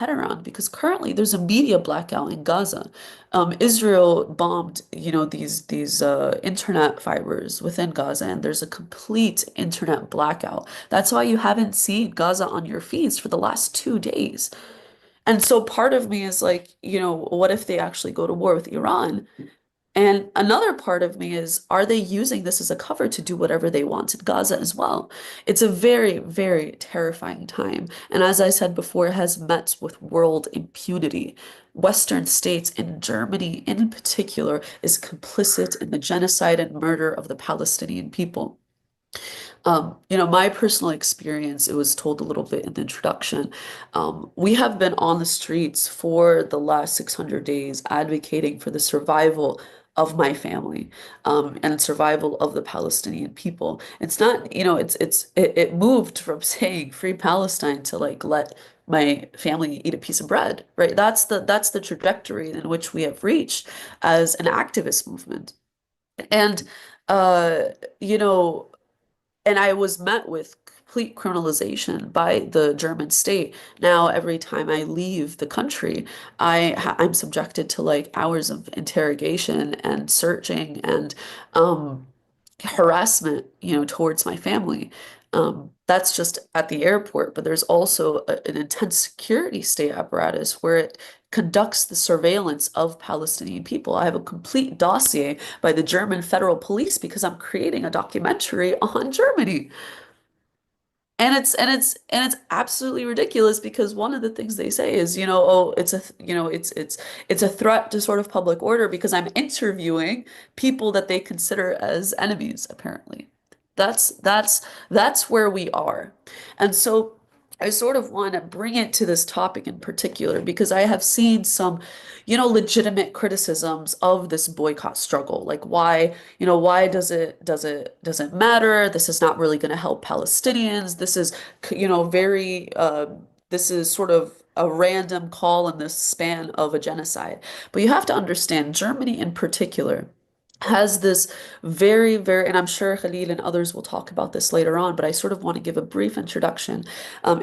head around because currently there's a media blackout in Gaza. Israel bombed, these internet fibers within Gaza, and there's a complete internet blackout. That's why you haven't seen Gaza on your feeds for the last 2 days. And so part of me is like, what if they actually go to war with Iran? And another part of me is, are they using this as a cover to do whatever they want in Gaza as well? It's a very, very terrifying time. And as I said before, it has met with world impunity. Western states, and Germany in particular, is complicit in the genocide and murder of the Palestinian people. My personal experience, it was told a little bit in the introduction. We have been on the streets for the last 600 days advocating for the survival of my family, and survival of the Palestinian people. It's not, it moved from saying free Palestine to like let my family eat a piece of bread, right? That's the trajectory in which we have reached as an activist movement. And uh, you know, and I was met with complete criminalization by the German state. Now, every time I leave the country, I'm subjected to like hours of interrogation and searching and um, harassment, towards my family. That's just at the airport, but there's also an intense security state apparatus where it conducts the surveillance of Palestinian people. I have a complete dossier by the German federal police because I'm creating a documentary on Germany. And it's absolutely ridiculous because one of the things they say is, oh, it's a threat to sort of public order because I'm interviewing people that they consider as enemies, apparently. That's where we are. And so I sort of want to bring it to this topic in particular because I have seen some, legitimate criticisms of this boycott struggle. Like why does it matter? This is not really going to help Palestinians. This is, very this is sort of a random call in the span of a genocide. But you have to understand, Germany in particular has this very, very, and I'm sure Khalil and others will talk about this later on, but I sort of want to give a brief introduction.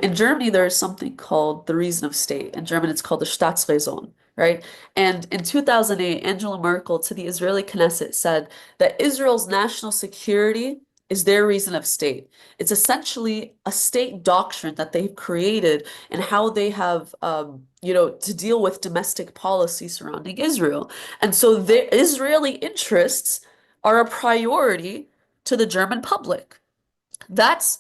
In Germany, there is something called the reason of state. In German, it's called the Staatsräson, right? And in 2008, Angela Merkel to the Israeli Knesset said that Israel's national security is their reason of state. It's essentially a state doctrine that they've created and how they have, to deal with domestic policy surrounding Israel. And so the Israeli interests are a priority to the German public. That,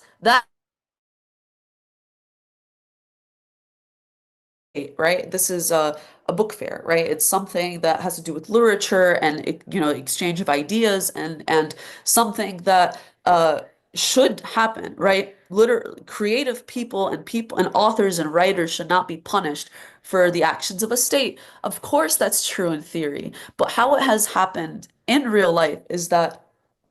right? This is a book fair, right? It's something that has to do with literature and exchange of ideas and something that should happen, right? Literally, creative people and authors and writers should not be punished for the actions of a state. Of course, that's true in theory, but how it has happened in real life is that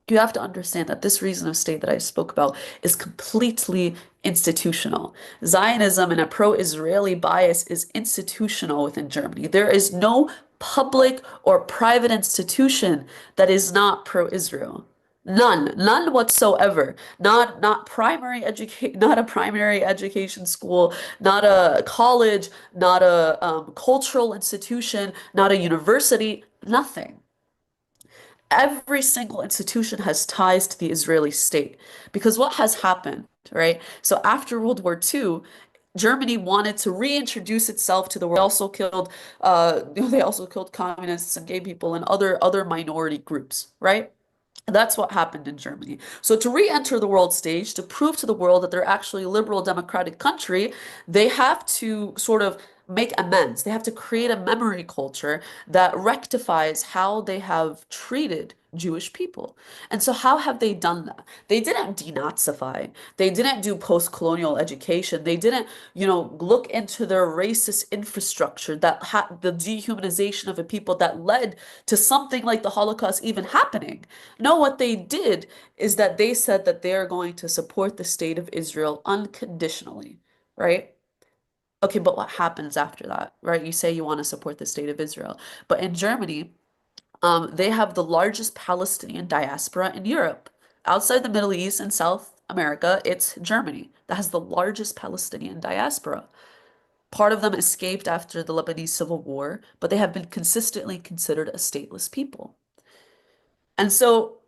you have to understand that this reason of state that I spoke about is completely institutional. Zionism and a pro-Israeli bias is institutional within Germany. There is no public or private institution that is not pro-Israel. None whatsoever. Not primary education, not a primary education school, not a college, not a cultural institution, not a university, nothing. Every single institution has ties to the Israeli state because what has happened, right? So after World War II, Germany wanted to reintroduce itself to the world. They also killed communists and gay people and other minority groups, right? That's what happened in Germany. So to re-enter the world stage, to prove to the world that they're actually a liberal democratic country, they have to sort of make amends. They have to create a memory culture that rectifies how they have treated Jewish people. And so how have they done that? They didn't denazify. They didn't do post-colonial education. They didn't, look into their racist infrastructure that had the dehumanization of a people that led to something like the Holocaust even happening. No, what they did is that they said that they are going to support the state of Israel unconditionally, right? Okay, but what happens after that, right? You say you want to support the state of Israel, but in Germany, they have the largest Palestinian diaspora in Europe. Outside the Middle East and South America, it's Germany that has the largest Palestinian diaspora. Part of them escaped after the Lebanese Civil War, but they have been consistently considered a stateless people. And so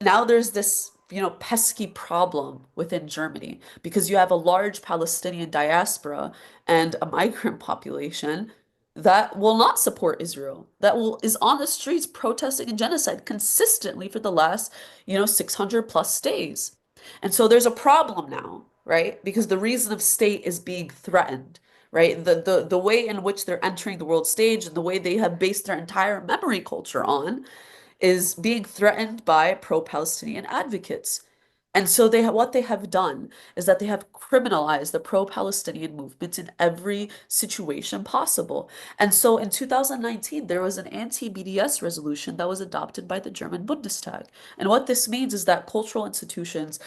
now there's this, pesky problem within Germany because you have a large Palestinian diaspora and a migrant population that will not support Israel, that is on the streets protesting and genocide consistently for the last, 600 plus days. And so there's a problem now, right? Because the reason of state is being threatened, right? The way in which they're entering the world stage and the way they have based their entire memory culture on is being threatened by pro-Palestinian advocates. And so what they have done is that they have criminalized the pro-Palestinian movement in every situation possible. And so in 2019, there was an anti-BDS resolution that was adopted by the German Bundestag. And what this means is that cultural institutions,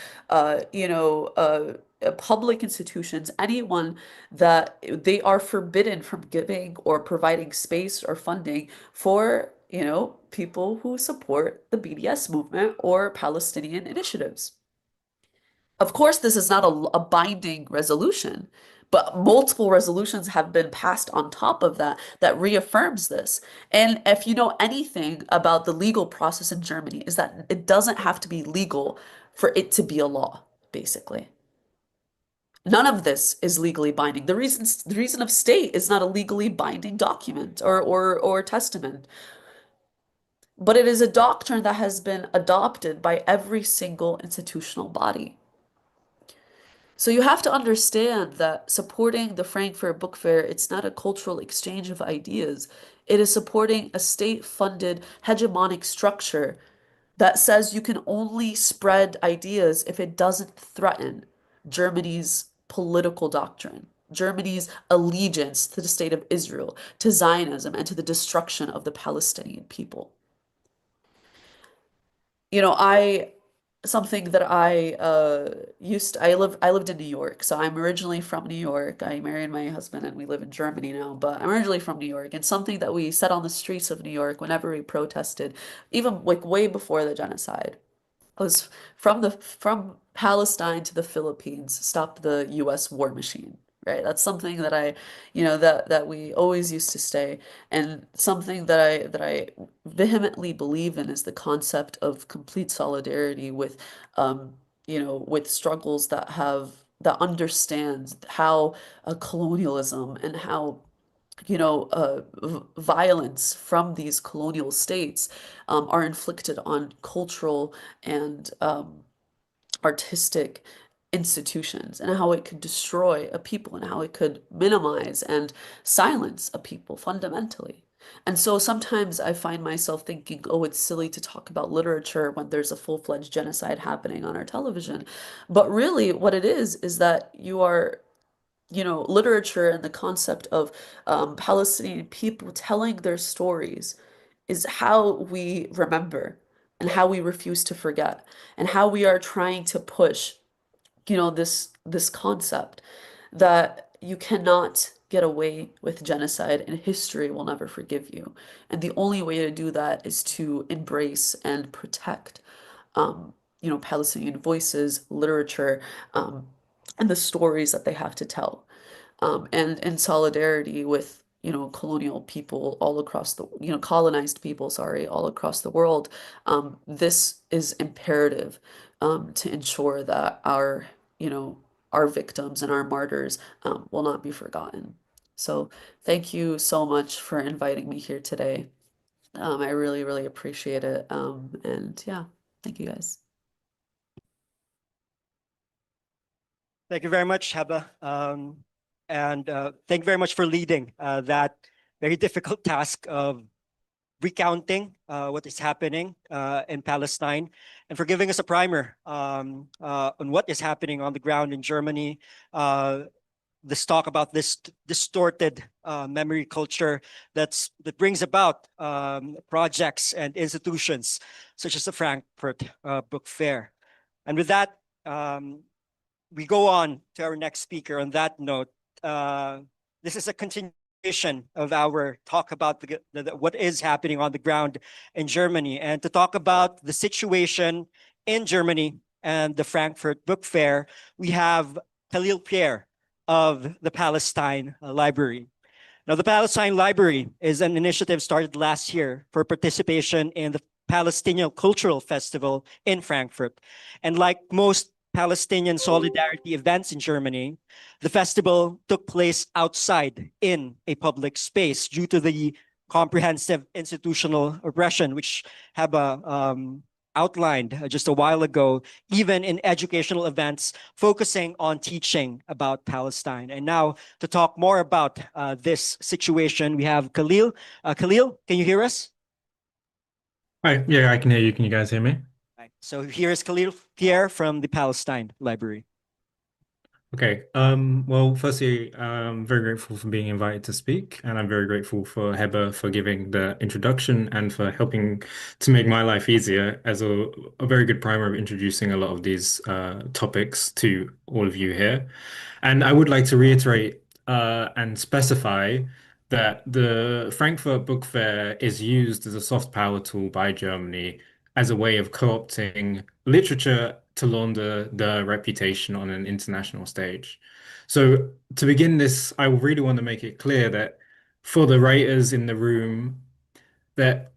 public institutions, anyone that they are forbidden from giving or providing space or funding for, people who support the BDS movement or Palestinian initiatives. Of course, this is not a binding resolution, but multiple resolutions have been passed on top of that that reaffirms this. And if you know anything about the legal process in Germany, is that it doesn't have to be legal for it to be a law, basically. None of this is legally binding. The reason of state is not a legally binding document or testament, but it is a doctrine that has been adopted by every single institutional body. So you have to understand that supporting the Frankfurt Book Fair, it's not a cultural exchange of ideas. It is supporting a state-funded hegemonic structure that says you can only spread ideas if it doesn't threaten Germany's political doctrine, Germany's allegiance to the state of Israel, to Zionism, and to the destruction of the Palestinian people. I something that I lived in New York. So I'm originally from New York. I married my husband and we live in Germany now, but I'm originally from New York. And something that we said on the streets of New York whenever we protested, even like way before the genocide, was from Palestine to the Philippines, stop the US war machine. Right? That's something that that we always used to say, and something that I vehemently believe in is the concept of complete solidarity with with struggles that understand how colonialism and how violence from these colonial states are inflicted on cultural and artistic institutions, and how it could destroy a people and how it could minimize and silence a people fundamentally. And so sometimes I find myself thinking, oh, it's silly to talk about literature when there's a full-fledged genocide happening on our television. But really, what it is that you are literature and the concept of Palestinian people telling their stories is how we remember and how we refuse to forget and how we are trying to push, this concept that you cannot get away with genocide and history will never forgive you. And the only way to do that is to embrace and protect, Palestinian voices, literature, and the stories that they have to tell, and in solidarity with colonial people all across the colonized people, sorry, all across the world. This is imperative to ensure that our victims and our martyrs will not be forgotten. So thank you so much for inviting me here today. I really, really appreciate it. And yeah, thank you guys. Thank you very much, Hebh. And thank you very much for leading that very difficult task of recounting what is happening in Palestine, and for giving us a primer on what is happening on the ground in Germany. This talk about this distorted memory culture that brings about projects and institutions such as the Frankfurt Book Fair. And with that, we go on to our next speaker. On that note, this is a continuation of our talk about what is happening on the ground in Germany. And to talk about the situation in Germany and the Frankfurt Book Fair, we have Khalil Pierre, of the Palestine Library. Now, the Palestine Library is an initiative started last year for participation in the Palestinian Cultural Festival in Frankfurt. And like most Palestinian solidarity events in Germany, the festival took place outside in a public space due to the comprehensive institutional oppression, which Hebh outlined just a while ago, even in educational events focusing on teaching about Palestine. And now to talk more about this situation, we have Khalil. Khalil, can you hear us? Hi, yeah, I can hear you. Can you guys hear me? Right. So here is Khalil Pierre from the Palestine Library. Okay. Well, firstly, I'm very grateful for being invited to speak, and I'm very grateful for Hebh for giving the introduction and for helping to make my life easier as a very good primer of introducing a lot of these topics to all of you here. And I would like to reiterate and specify that the Frankfurt Book Fair is used as a soft power tool by Germany as a way of co-opting literature to launder the reputation on an international stage. So to begin this, I really want to make it clear that for the writers in the room, that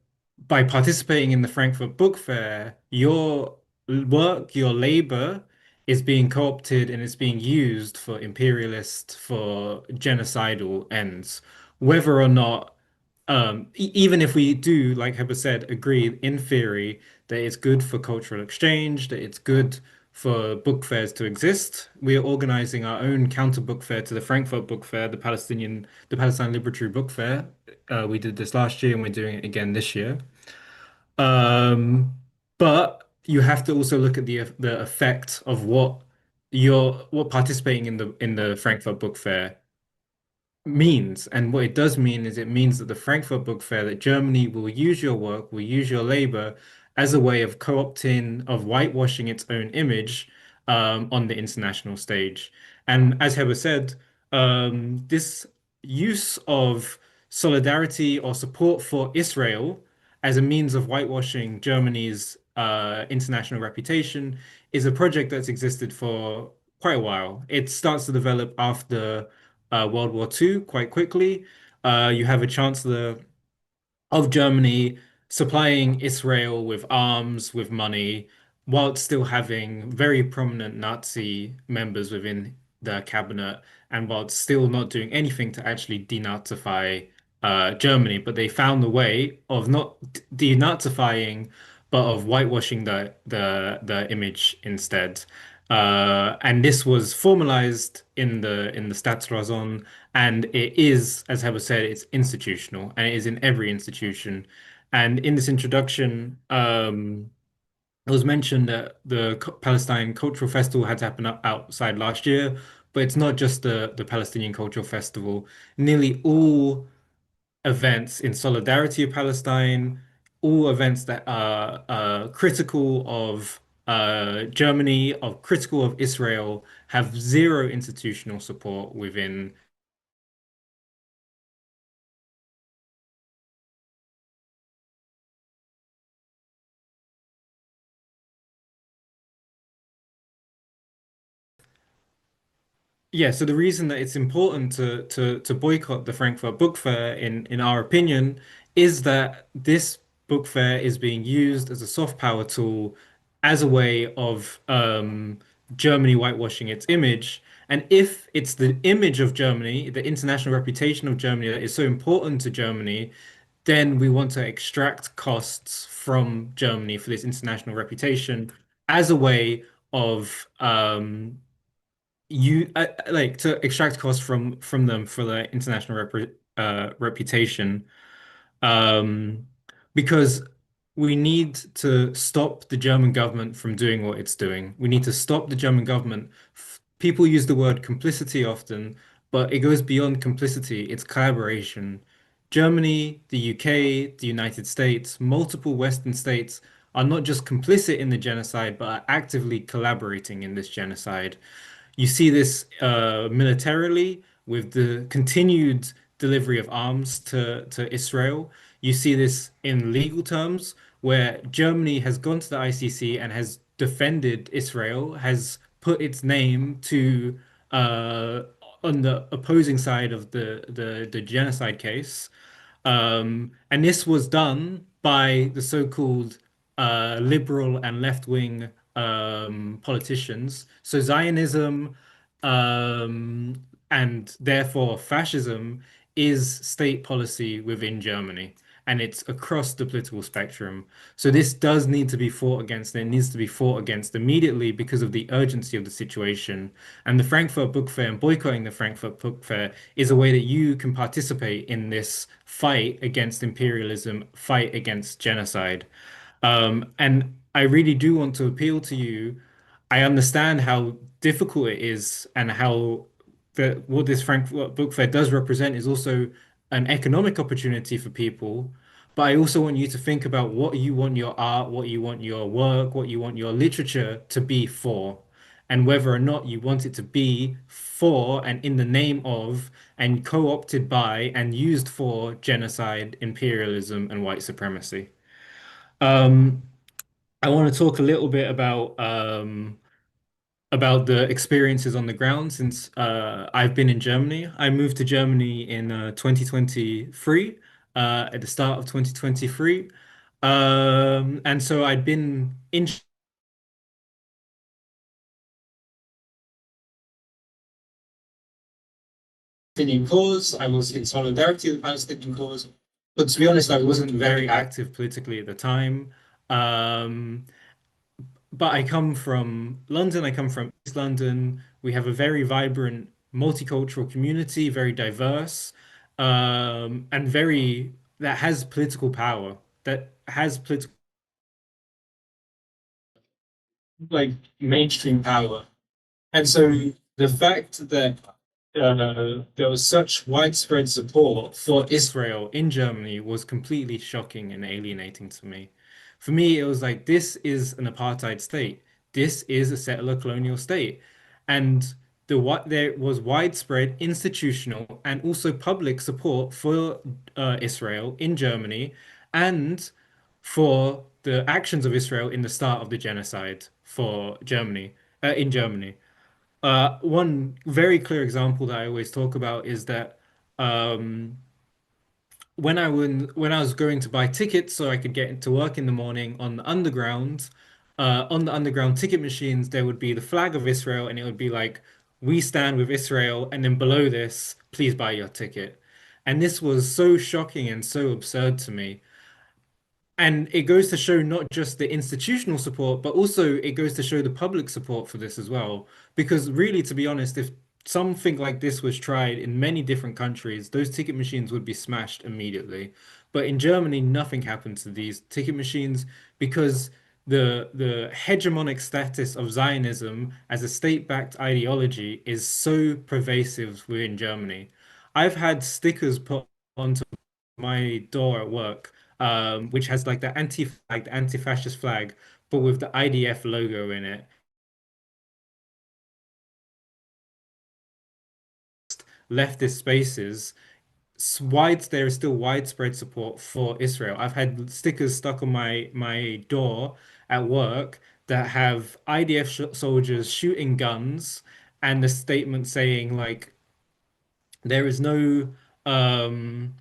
by participating in the Frankfurt Book Fair, your work, your labor is being co-opted and it's being used for imperialist, for genocidal ends. Whether or not, even if we do, like Heber said, agree in theory that it's good for cultural exchange, that it's good for book fairs to exist, we are organizing our own counter book fair to the Frankfurt Book Fair, the Palestine Liberatory Book Fair. We did this last year and we're doing it again this year. Um, but you have to also look at the effect of what participating in the Frankfurt Book Fair means. And what it does mean is it means that the Frankfurt Book Fair, that Germany will use your work, will use your labor as a way of co-opting, of whitewashing its own image on the international stage. And as Heber said, this use of solidarity or support for Israel as a means of whitewashing Germany's international reputation is a project that's existed for quite a while. It starts to develop after World War II quite quickly. You have a chancellor of Germany supplying Israel with arms, with money, while still having very prominent Nazi members within the cabinet, and while still not doing anything to actually denazify Germany. But they found a way of not denazifying, but of whitewashing the image instead. And this was formalized in the Staatsräson, and it is, as Heber said, it's institutional, and it is in every institution. And in this introduction, it was mentioned that the Palestine Cultural Festival had to happen outside last year, but it's not just the Palestinian Cultural Festival. Nearly all events in solidarity of Palestine, all events that are critical of Germany, of critical of Israel, have zero institutional support within. Yeah, so the reason that it's important to boycott the Frankfurt Book Fair, in our opinion, is that this book fair is being used as a soft power tool, as a way of Germany whitewashing its image. And if it's the image of Germany, the international reputation of Germany that is so important to Germany, then we want to extract costs from Germany for this international reputation as a way of you like to extract costs from them for their international reputation, um, because we need to stop the German government from doing what it's doing. We need to stop the German government. People use the word complicity often, but it goes beyond complicity. It's collaboration. Germany, the UK, the United States, multiple Western states are not just complicit in the genocide, but are actively collaborating in this genocide. You see this militarily with the continued delivery of arms to Israel. You see this in legal terms, where Germany has gone to the ICC and has defended Israel, has put its name to on the opposing side of the genocide case. And this was done by the so-called liberal and left-wing politicians. So Zionism and therefore fascism is state policy within Germany, and it's across the political spectrum. So this does need to be fought against, and it needs to be fought against immediately because of the urgency of the situation. And the Frankfurt Book Fair and boycotting the Frankfurt Book Fair is a way that you can participate in this fight against imperialism, fight against genocide. And I really do want to appeal to you. I understand how difficult it is and how what this Frankfurt Book Fair does represent is also an economic opportunity for people. But I also want you to think about what you want your art, what you want your work, what you want your literature to be for, and whether or not you want it to be for and in the name of and co-opted by and used for genocide, imperialism, and white supremacy. Um, I want to talk a little bit about the experiences on the ground since I've been in Germany. I moved to Germany in 2023, at the start of 2023. And so I'd been in Palestinian cause. I was in solidarity with the Palestinian cause. But to be honest, I wasn't very active politically at the time. Um, but I come from London. I come from East London. We have a very vibrant multicultural community, very diverse, and very that has political power, that has political like mainstream power. And so the fact that there was such widespread support for Israel in Germany was completely shocking and alienating to me. For me, it was like, this is an apartheid state. This is a settler colonial state. And what there was widespread institutional and also public support for Israel in Germany and for the actions of Israel in the start of the genocide for Germany, in Germany. One very clear example that I always talk about is that um, when I was going to buy tickets so I could get into work in the morning on the underground ticket machines, there would be the flag of Israel, and it would be like, "We stand with Israel," and then below this, "Please buy your ticket." And this was so shocking and so absurd to me. And it goes to show not just the institutional support, but also it goes to show the public support for this as well. Because really, to be honest, if something like this was tried in many different countries, those ticket machines would be smashed immediately. But in Germany, nothing happened to these ticket machines because the hegemonic status of Zionism as a state-backed ideology is so pervasive within Germany. I've had stickers put onto my door at work, which has like the anti-flag, the anti-fascist flag, but with the IDF logo in it. Leftist spaces, there is still widespread support for Israel. I've had stickers stuck on my door at work that have IDF sh soldiers shooting guns and the statement saying like there is no um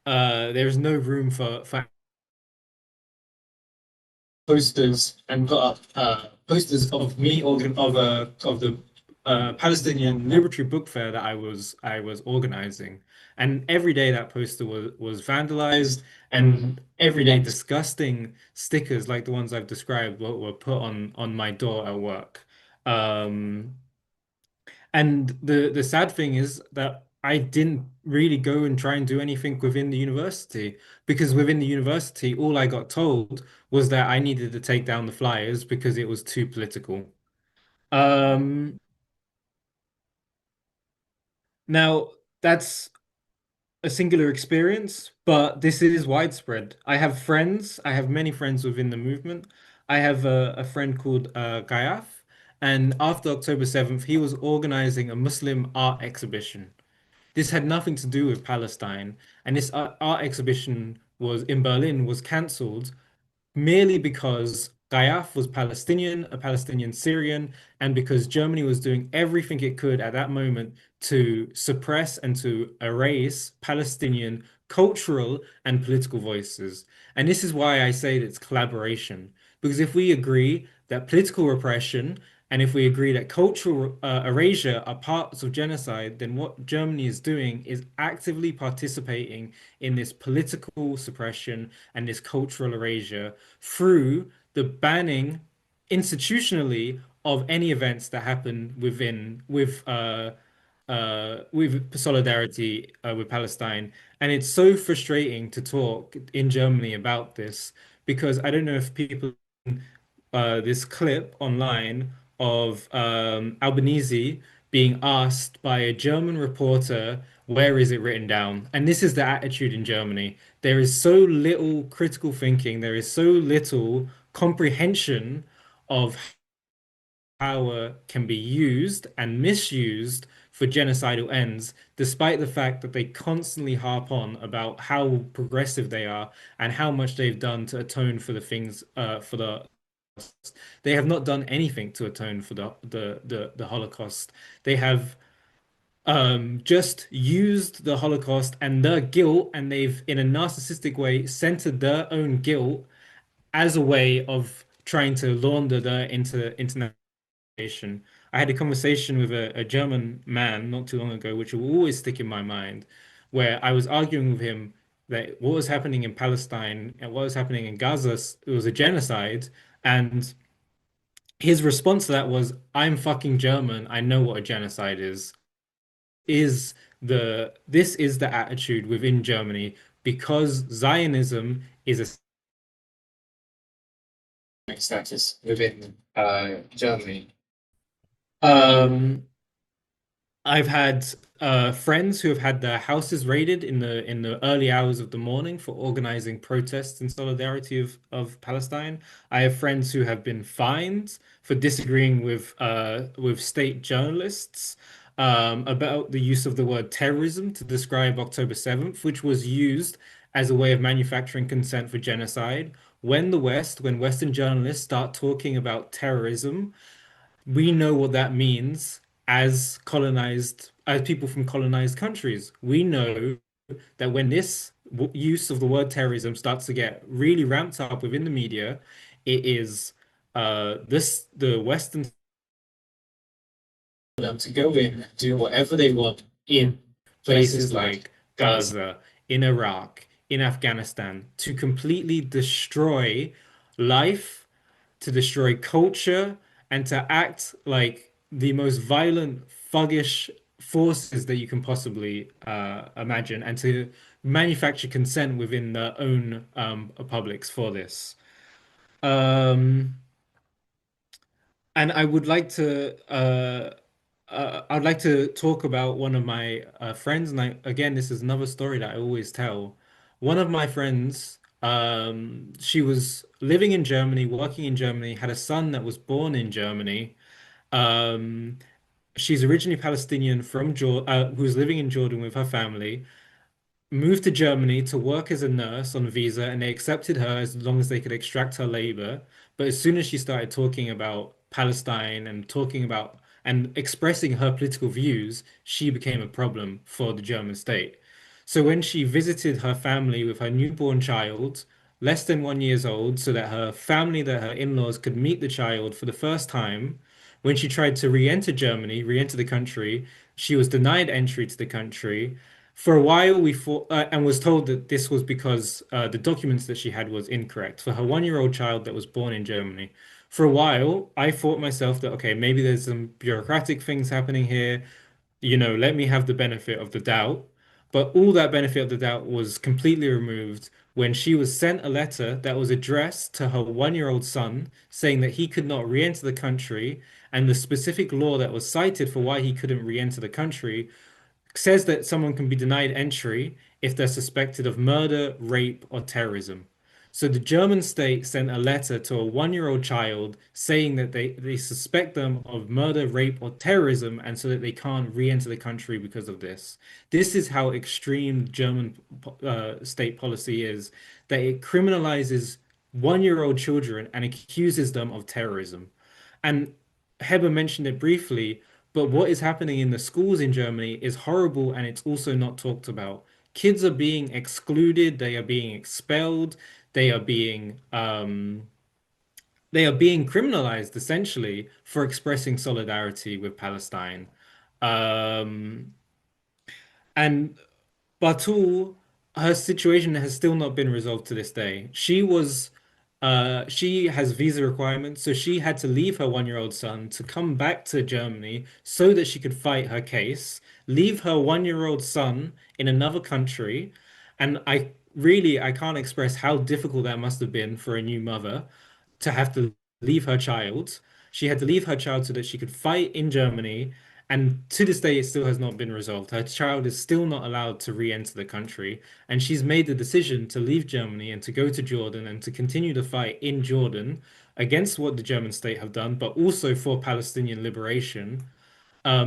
there is no room for posters and put up posters of me organ of the Palestinian Liberatory Book Fair that I was organizing, and every day that poster was vandalized, and every day disgusting stickers like the ones I've described were put on my door at work. Um, and the sad thing is that I didn't really go and try and do anything within the university because within the university, all I got told was that I needed to take down the flyers because it was too political. Um, Now that's a singular experience, but this is widespread. I have many friends within the movement. I have a friend called Gayaf, and after October 7th, he was organizing a Muslim art exhibition. This had nothing to do with Palestine, and this art exhibition was in Berlin was cancelled merely because Gayaf was Palestinian, a Palestinian Syrian, and because Germany was doing everything it could at that moment to suppress and to erase Palestinian cultural and political voices. And this is why I say that it's collaboration. Because if we agree that political repression and if we agree that cultural erasure are parts of genocide, then what Germany is doing is actively participating in this political suppression and this cultural erasure through the banning institutionally of any events that happen with solidarity with Palestine. And it's so frustrating to talk in Germany about this because I don't know if people this clip online of Albanese being asked by a German reporter, where is it written down? And this is the attitude in Germany. There is so little critical thinking, there is so little comprehension of power can be used and misused for genocidal ends, despite the fact that they constantly harp on about how progressive they are and how much they've done to atone for the things for the they have not done anything to atone for the Holocaust. They have just used the Holocaust and their guilt, and they've, in a narcissistic way, centered their own guilt as a way of trying to launder their internationalization. I had a conversation with a German man not too long ago, which will always stick in my mind, where I was arguing with him that what was happening in Palestine and what was happening in Gaza, it was a genocide, and his response to that was, I'm fucking German. I know what a genocide is. This is the attitude within Germany because Zionism is a status within Germany. I've had friends who have had their houses raided in the early hours of the morning for organizing protests in solidarity of Palestine. I have friends who have been fined for disagreeing with state journalists about the use of the word terrorism to describe October 7th, which was used as a way of manufacturing consent for genocide. When Western journalists start talking about terrorism, we know what that means as people from colonized countries. We know that when this use of the word terrorism starts to get really ramped up within the media, it is the Western them to go in and do whatever they want in places like Gaza, in Iraq, in Afghanistan, to completely destroy life, to destroy culture, and to act like the most violent, thuggish forces that you can possibly imagine, and to manufacture consent within their own publics for this. And I'd like to talk about one of my friends, and again, this is another story that I always tell. One of my friends, she was living in Germany, working in Germany, had a son that was born in Germany. Um, she's originally Palestinian from Jordan, who's living in Jordan with her family, moved to Germany to work as a nurse on a visa, and they accepted her as long as they could extract her labor. But as soon as she started talking about Palestine and talking about and expressing her political views, she became a problem for the German state. So when she visited her family with her newborn child, less than 1 year old, so that her family, that her in-laws could meet the child for the first time, when she tried to re-enter Germany, re-enter the country, she was denied entry to the country. For a while, we thought, and was told that this was because the documents that she had was incorrect for her 1 year old child that was born in Germany. For a while, I thought myself that, okay, maybe there's some bureaucratic things happening here, let me have the benefit of the doubt. But all that benefit of the doubt was completely removed when she was sent a letter that was addressed to her 1 year old son saying that he could not re-enter the country, and the specific law that was cited for why he couldn't re-enter the country says that someone can be denied entry if they're suspected of murder, rape, or terrorism. So the German state sent a letter to a 1 year old child saying that they suspect them of murder, rape, or terrorism, and so that they can't re-enter the country because of this. This is how extreme German state policy is, that it criminalizes one-year-old children and accuses them of terrorism. And Heber mentioned it briefly, but what is happening in the schools in Germany is horrible and it's also not talked about. Kids are being excluded, they are being expelled, they are being criminalized essentially for expressing solidarity with Palestine. Um, and Batul, her situation has still not been resolved to this day. She has visa requirements, so she had to leave her one-year-old son to come back to Germany so that she could fight her case, leave her one-year-old son in another country. And I can't express how difficult that must have been for a new mother to have to leave her child. She had to leave her child so that she could fight in Germany. And to this day, it still has not been resolved. Her child is still not allowed to re-enter the country. And she's made the decision to leave Germany and to go to Jordan and to continue the fight in Jordan against what the German state have done, but also for Palestinian liberation,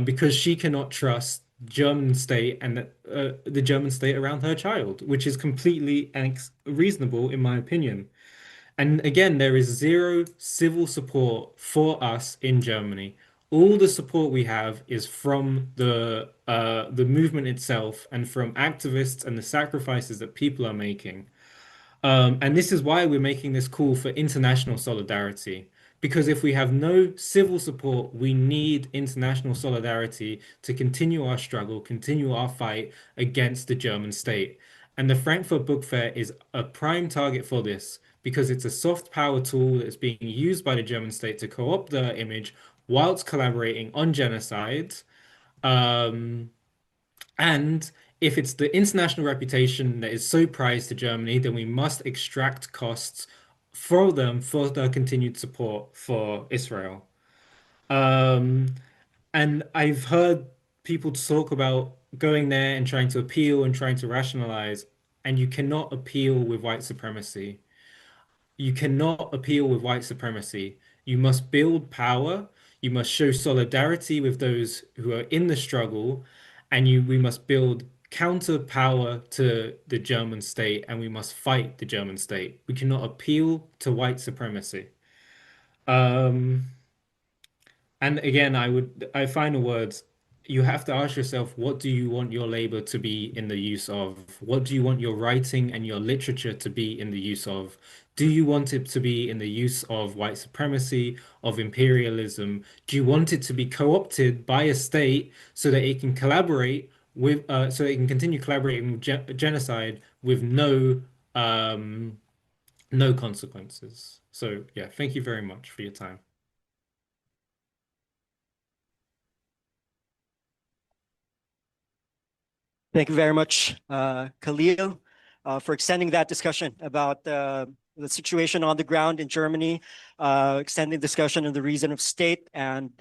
because she cannot trust German state and the German state around her child, which is completely reasonable in my opinion. And again, there is zero civil support for us in Germany. All the support we have is from the movement itself and from activists and the sacrifices that people are making. And this is why we're making this call for international solidarity. Because if we have no civil support, we need international solidarity to continue our struggle, continue our fight against the German state. And the Frankfurt Book Fair is a prime target for this because it's a soft power tool that's being used by the German state to co-opt their image whilst collaborating on genocide. Um, and if it's the international reputation that is so prized to Germany, then we must extract costs for them for their continued support for Israel. Um, and I've heard people talk about going there and trying to appeal and trying to rationalize, and you cannot appeal with white supremacy. You cannot appeal with white supremacy. You must build power. You must show solidarity with those who are in the struggle, and we must build counter power to the German state, and we must fight the German state. We cannot appeal to white supremacy. Um, and again, I final words, you have to ask yourself, what do you want your labor to be in the use of? What do you want your writing and your literature to be in the use of? Do you want it to be in the use of white supremacy, of imperialism? Do you want it to be co-opted by a state so that it can collaborate with, so it can continue collaborating with genocide with um, no consequences? So yeah, thank you very much for your time. Thank you very much, Khalil, for extending that discussion about the situation on the ground in Germany, extending discussion on the reason of state and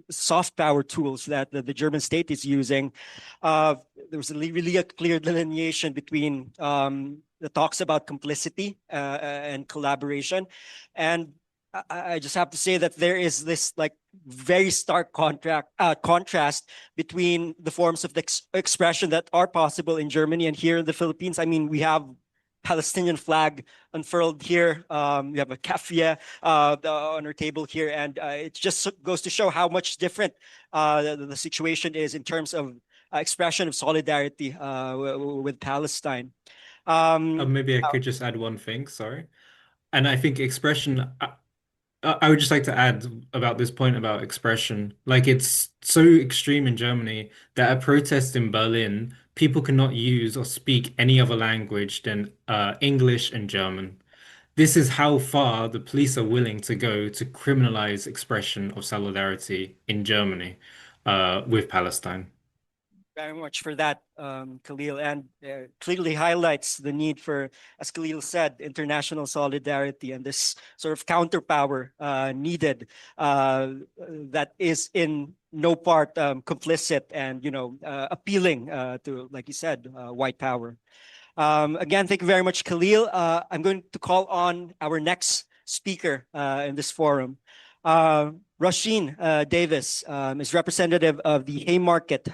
soft power tools that the German state is using. There was really a clear delineation between the talks about complicity and collaboration. And I just have to say that there is this like very stark contrast between the forms of the expression that are possible in Germany and here in the Philippines. I mean, we have Palestinian flag unfurled here. We have a kafia on our table here, and it just goes to show how much different the situation is in terms of expression of solidarity with Palestine. Maybe I could just add one thing, sorry. And I think expression, I would just like to add about this point about expression. Like it's so extreme in Germany that at protests in Berlin, people cannot use or speak any other language than English and German. This is how far the police are willing to go to criminalize expression of solidarity in Germany with Palestine. Very much for that, Khalil, and clearly highlights the need for, as Khalil said, international solidarity and this sort of counterpower needed that is in no part complicit and, appealing to, like you said, white power. Again, thank you very much, Khalil. I'm going to call on our next speaker in this forum. Róisín Davis is representative of the Haymarket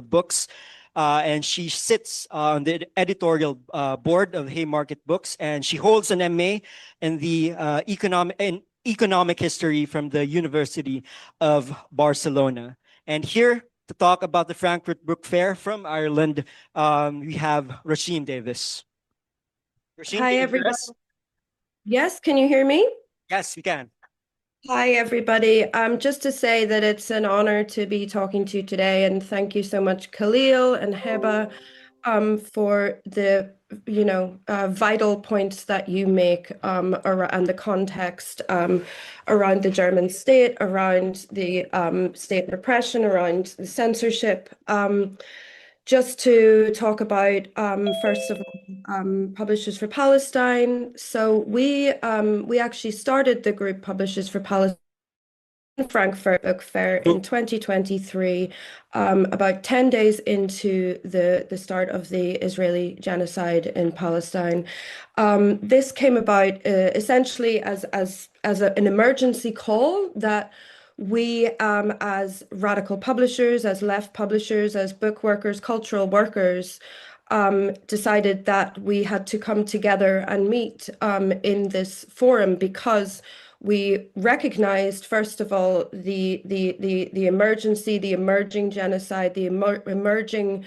Books. and she sits on the editorial board of Haymarket Books, and she holds an MA in the economic history from the University of Barcelona. And here to talk about the Frankfurt Book Fair from Ireland, we have Róisín Davis. Róisín, Hi, can you hear everybody. us? Yes, can you hear me? Yes, we can. Hi, everybody. Just to say that it's an honor to be talking to you today, and thank you so much, Khalil and Hebh, for the vital points that you make around the context around the German state, around the state repression, around the censorship. Just to talk about, first of all, Publishers for Palestine. So we actually started the group Publishers for Palestine Frankfurt Book Fair in 2023, about 10 days into the start of the Israeli genocide in Palestine. This came about essentially as an emergency call that we, as radical publishers, as left publishers, as book workers, cultural workers, decided that we had to come together and meet in this forum because we recognized, first of all, the emergency, the emerging genocide, the emerging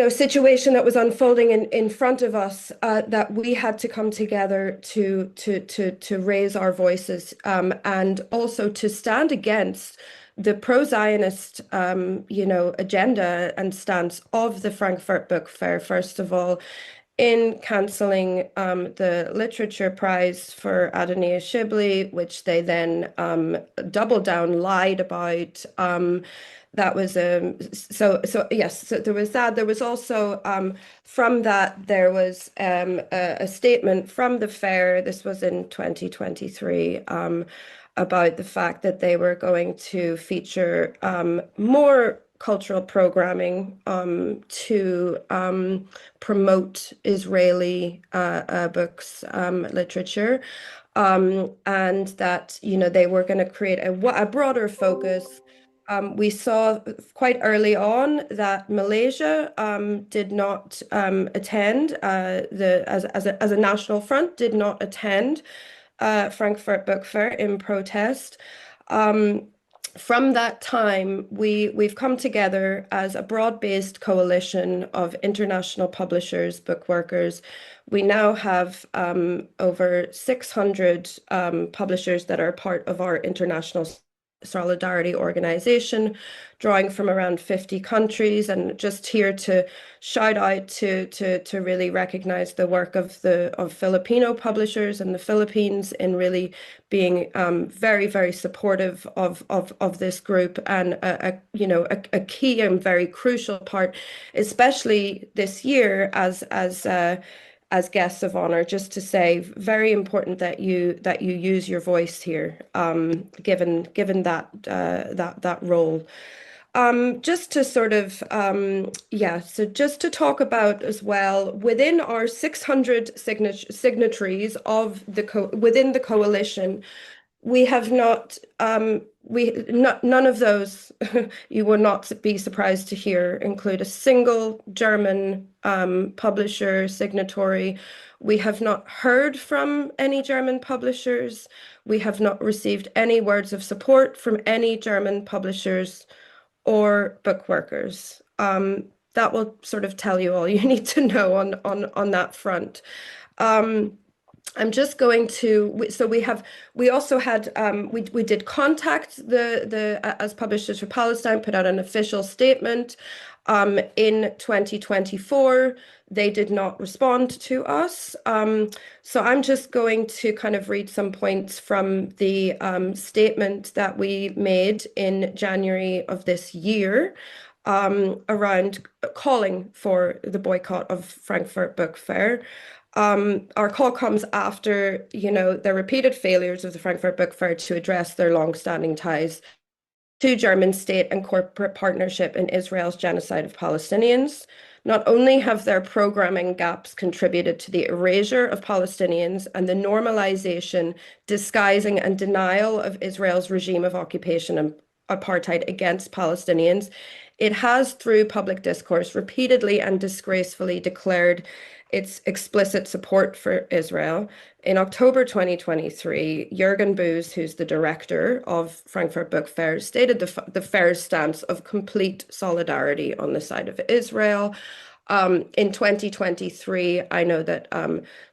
situation that was unfolding in front of us, that we had to come together to raise our voices, and also to stand against the pro-Zionist agenda and stance of the Frankfurt Book Fair, first of all, in cancelling the literature prize for Adonai Shibli, which they then doubled down, lied about. That was so yes. So there was that. There was also from that there was a statement from the fair. This was in 2023. About the fact that they were going to feature more cultural programming to promote Israeli books, literature, and that they were going to create a broader focus. We saw quite early on that Malaysia did not attend, as a national front, did not attend Frankfurt Book Fair in protest. From that time, we've come together as a broad-based coalition of international publishers, book workers. We now have over 600 publishers that are part of our international solidarity organization, drawing from around 50 countries, and just here to shout out to really recognize the work of Filipino publishers in the Philippines in really being very, very supportive of this group, and a key and very crucial part, especially this year as guests of honor, just to say, very important that you use your voice here, given that role. Just to sort of so just to talk about as well, within our 600 signatories of within the coalition, we have not none of those you will not be surprised to hear include a single German publisher signatory. We have not heard from any German publishers. We have not received any words of support from any German publishers or book workers. That will sort of tell you all you need to know on that front. I'm just going to, so we also had, we did contact as Publishers for Palestine, put out an official statement in 2024. They did not respond to us. So I'm just going to kind of read some points from the statement that we made in January of this year around calling for the boycott of Frankfurt Book Fair. Our call comes after, the repeated failures of the Frankfurt Book Fair to address their long-standing ties to German state and corporate partnership in Israel's genocide of Palestinians. Not only have their programming gaps contributed to the erasure of Palestinians and the normalization, disguising, and denial of Israel's regime of occupation apartheid against Palestinians. It has, through public discourse, repeatedly and disgracefully declared its explicit support for Israel. In October 2023, Jürgen Boos, who's the director of Frankfurt Book Fair, stated the fair's stance of complete solidarity on the side of Israel. In 2023, I know that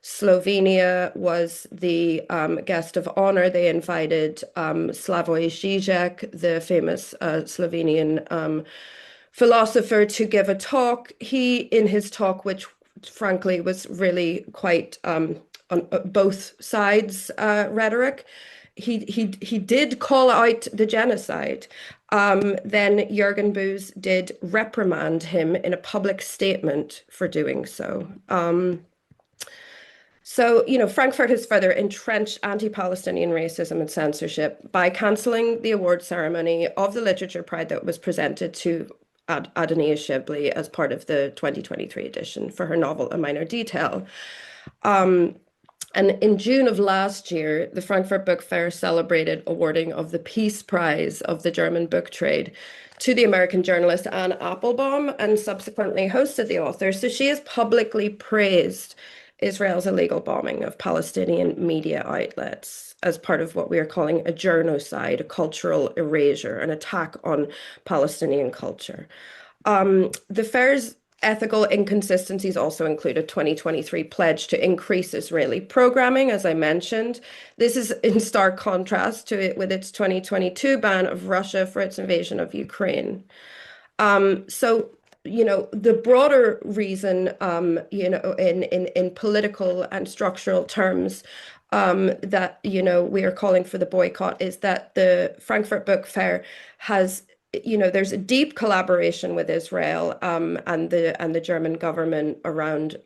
Slovenia was the guest of honor. They invited Slavoj Žižek, the famous Slovenian philosopher, to give a talk. He, in his talk, which frankly was really quite on both sides rhetoric, he did call out the genocide. Then Jürgen Boos did reprimand him in a public statement for doing so. So, Frankfurt has further entrenched anti-Palestinian racism and censorship by cancelling the award ceremony of the Literature Prize that was presented to Adoniya Shibli as part of the 2023 edition for her novel A Minor Detail. And in June of last year, the Frankfurt Book Fair celebrated awarding of the Peace Prize of the German book trade to the American journalist Anne Applebaum, and subsequently hosted the author. So she has publicly praised Israel's illegal bombing of Palestinian media outlets as part of what we are calling a genocide, a cultural erasure, an attack on Palestinian culture. The fair's ethical inconsistencies also include a 2023 pledge to increase Israeli programming, as I mentioned. This is in stark contrast to it with its 2022 ban of Russia for its invasion of Ukraine. So, the broader reason, in political and structural terms, that, we are calling for the boycott is that the Frankfurt Book Fair has, there's a deep collaboration with Israel and the German government around,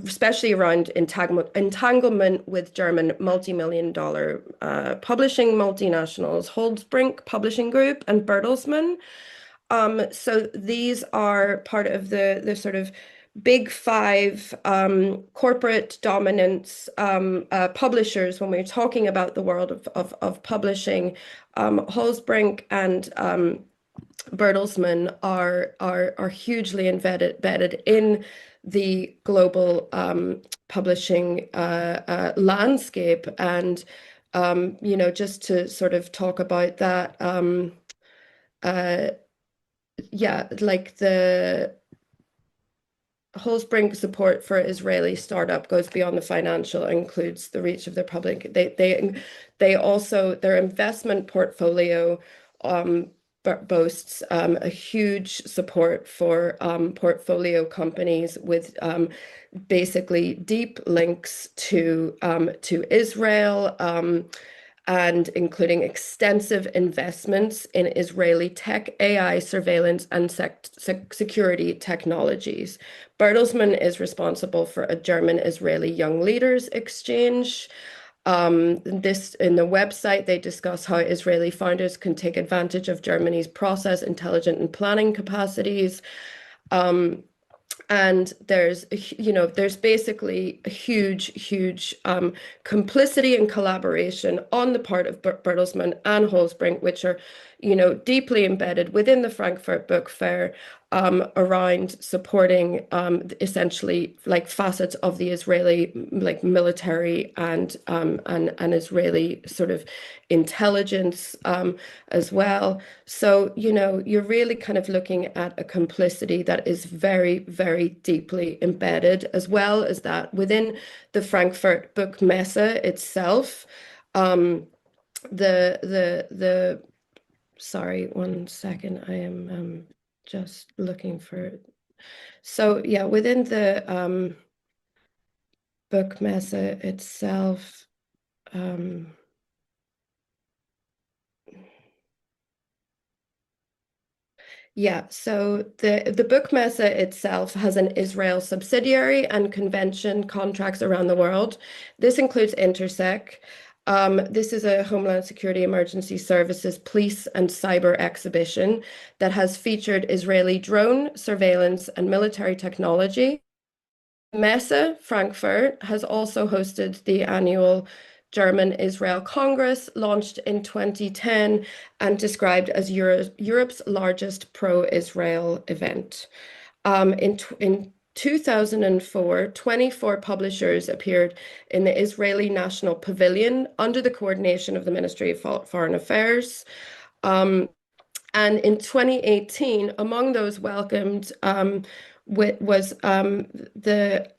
especially around entanglement with German multi-million-dollar publishing multinationals, Holzbrink Publishing Group and Bertelsmann. So these are part of the sort of big five corporate dominance publishers when we're talking about the world of publishing. Holzbrink and Bertelsmann are hugely embedded in the global publishing landscape. And just to sort of talk about that, the Holzbrink support for Israeli startup goes beyond the financial, includes the reach of their public. They also, their investment portfolio boasts a huge support for portfolio companies with basically deep links to Israel, and including extensive investments in Israeli tech, AI, surveillance, and security technologies. Bertelsmann is responsible for a German-Israeli Young Leaders Exchange. This, in the website, they discuss how Israeli founders can take advantage of Germany's process, intelligence, and planning capacities. And there's basically a huge complicity and collaboration on the part of Bertelsmann and Holzbrink, which are, deeply embedded within the Frankfurt Book Fair, around supporting essentially like facets of the Israeli military and Israeli sort of intelligence as well. So you're really kind of looking at a complicity that is very, very deeply embedded, as well as that within the Frankfurt Book Messe itself. Sorry, one second. I am just looking for. So yeah, within the Book Messe itself, so the Book Messe itself has an Israel subsidiary and convention contracts around the world. This includes Intersec. This is a Homeland Security Emergency Services police and cyber exhibition that has featured Israeli drone surveillance and military technology. Messe Frankfurt has also hosted the annual German-Israel Congress, launched in 2010 and described as Europe's largest pro-Israel event. In 2004, 24 publishers appeared in the Israeli National Pavilion under the coordination of the Ministry of Foreign Affairs. And in 2018, among those welcomed was the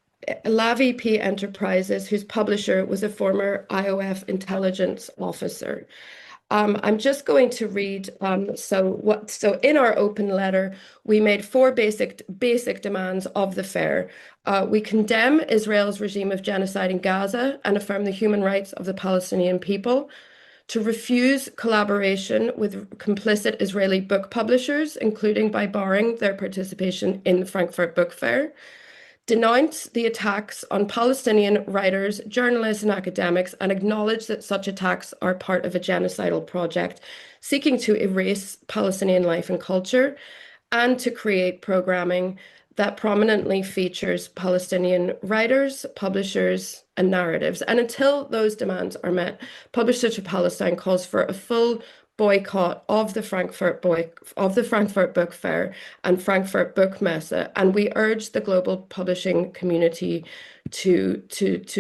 LAVP Enterprises, whose publisher was a former IOF intelligence officer. I'm just going to read. So in our open letter, we made four basic demands of the fair. We condemn Israel's regime of genocide in Gaza and affirm the human rights of the Palestinian people. To refuse collaboration with complicit Israeli book publishers, including by barring their participation in the Frankfurt Book Fair. Denounce the attacks on Palestinian writers, journalists, and academics, and acknowledge that such attacks are part of a genocidal project seeking to erase Palestinian life and culture, and to create programming that prominently features Palestinian writers, publishers, and narratives. And until those demands are met, Publishers for Palestine calls for a full boycott of the Frankfurt Book Fair and Frankfurt Book Messe, and we urge the global publishing community to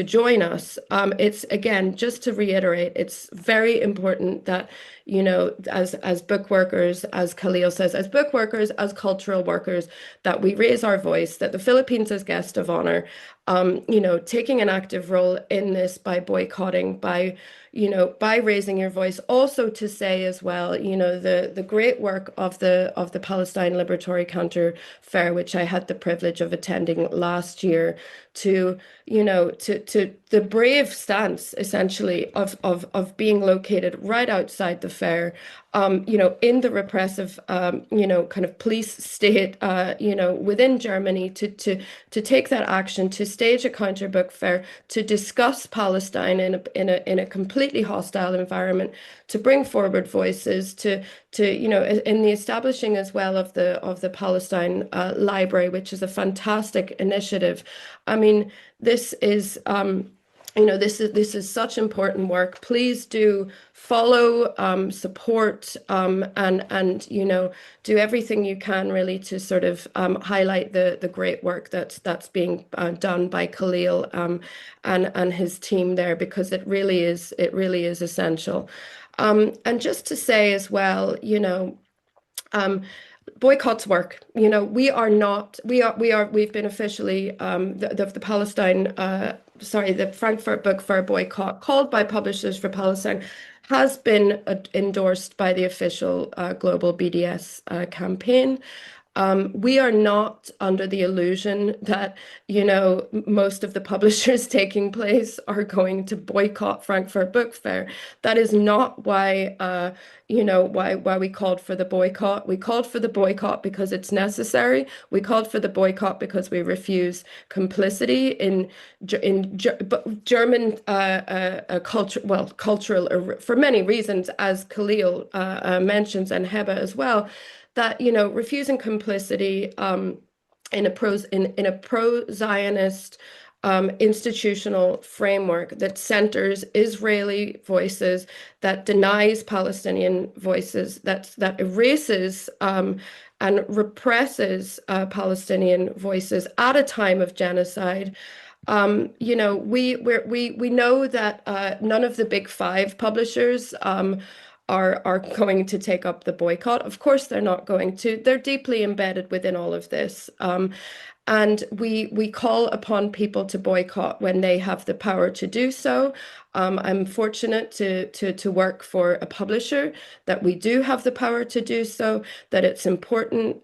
join us. It's, again, just to reiterate, it's very important that, you know, as book workers, as Khalil says, as book workers, as cultural workers, that we raise our voice, that the Philippines as guest of honor, you know, taking an active role in this by boycotting, by raising your voice. Also to say as well, you know, the great work of the Palestine Liberatory Counter Fair, which I had the privilege of attending last year, to the brave stance essentially of being located right outside the fair, you know, in the repressive, you know, kind of police state, you know, within Germany, to take that action, to stage a counter book fair, to discuss Palestine in a completely hostile environment, to bring forward voices, to you know, in the establishing as well of the Palestine Library, which is a fantastic initiative. I mean, this is you know, this is such important work. Please do follow, support, and you know, do everything you can really to sort of highlight the great work that's being done by Khalil and his team there, because it really is essential. And just to say as well, you know, boycotts work. You know, we've been officially the Palestine, the Frankfurt Book Fair boycott, called by Publishers for Palestine, has been endorsed by the official global BDS campaign. We are not under the illusion that, you know, most of the publishers taking place are going to boycott Frankfurt Book Fair. That is not why, you know, why we called for the boycott. We called for the boycott because it's necessary. We called for the boycott because we refuse complicity in German culture, well, cultural, for many reasons, as Khalil mentions, and Hebh as well, that, you know, refusing complicity in a pro-Zionist institutional framework that centers Israeli voices, that denies Palestinian voices, that erases and represses Palestinian voices at a time of genocide. You know, we know that none of the big five publishers are going to take up the boycott. Of course, they're not going to. They're deeply embedded within all of this. And we call upon people to boycott when they have the power to do so. I'm fortunate to work for a publisher that we do have the power to do so, that it's important,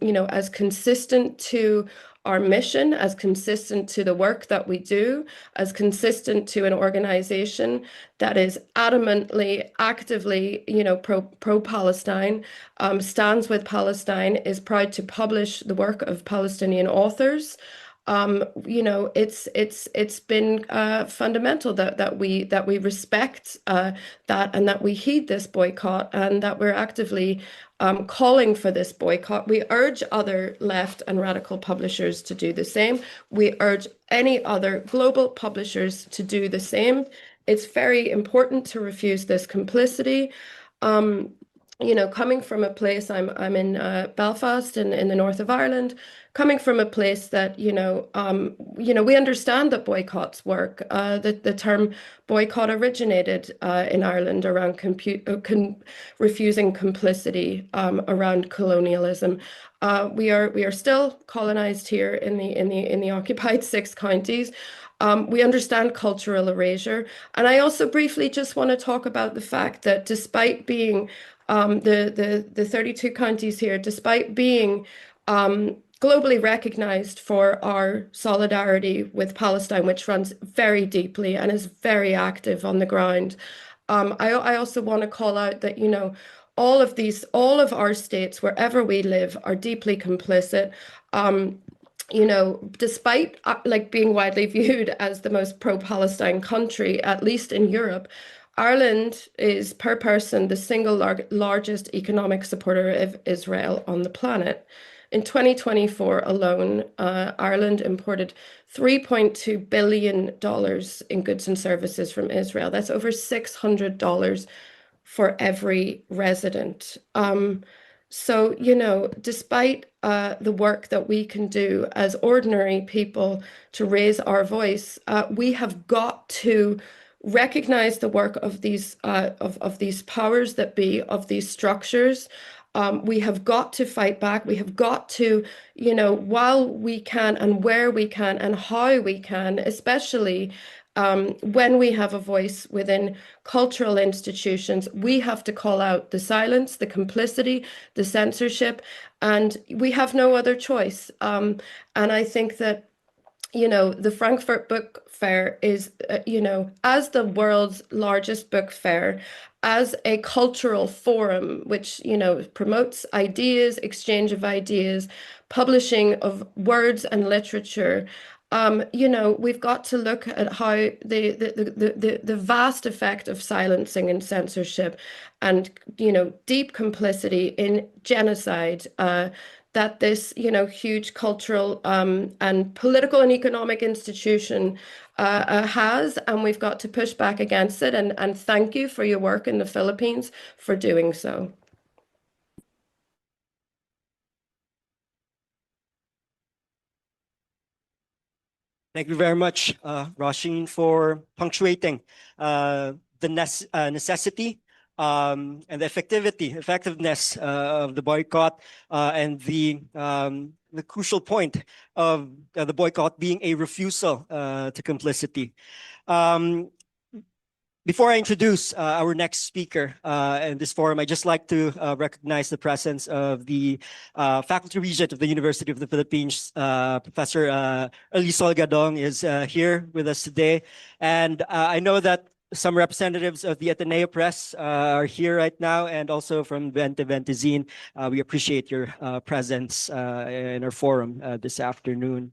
you know, as consistent to our mission, as consistent to the work that we do, as consistent to an organization that is adamantly, actively, you know, pro-Palestine, stands with Palestine, is proud to publish the work of Palestinian authors. You know, it's been fundamental that we respect that, and that we heed this boycott, and that we're actively calling for this boycott. We urge other left and radical publishers to do the same. We urge any other global publishers to do the same. It's very important to refuse this complicity. Coming from a place, I'm in Belfast in the north of Ireland, coming from a place that, we understand that boycotts work. The term boycott originated in Ireland around refusing complicity around colonialism. We are still colonized here in the occupied 6 counties. We understand cultural erasure. And I also briefly just want to talk about the fact that despite being the 32 counties here, despite being globally recognized for our solidarity with Palestine, which runs very deeply and is very active on the ground, I also want to call out that, all of our states, wherever we live, are deeply complicit. Despite being widely viewed as the most pro-Palestine country, at least in Europe, Ireland is, per person, the single largest economic supporter of Israel on the planet. In 2024 alone, Ireland imported $3.2 billion in goods and services from Israel. That's over $600 for every resident. So, despite the work that we can do as ordinary people to raise our voice, we have got to recognize the work of these powers that be, of these structures. We have got to fight back. We have got to, while we can and where we can and how we can, especially when we have a voice within cultural institutions, we have to call out the silence, the complicity, the censorship, and we have no other choice. And I think that, the Frankfurt Book Fair is, as the world's largest book fair, as a cultural forum, which, promotes ideas, exchange of ideas, publishing of words and literature. We've got to look at how the vast effect of silencing and censorship and, deep complicity in genocide, that this, huge cultural and political and economic institution has, and we've got to push back against it. And thank you for your work in the Philippines for doing so. Thank you very much, Róisín, for punctuating the necessity and the effectiveness of the boycott and the crucial point of the boycott being a refusal to complicity. Before I introduce our next speaker in this forum, I'd just like to recognize the presence of the Faculty Regent of the University of the Philippines, Professor Early Solgadong is here with us today. And I know that some representatives of the Ateneo Press are here right now, and also from Vente Zine. We appreciate your presence in our forum this afternoon.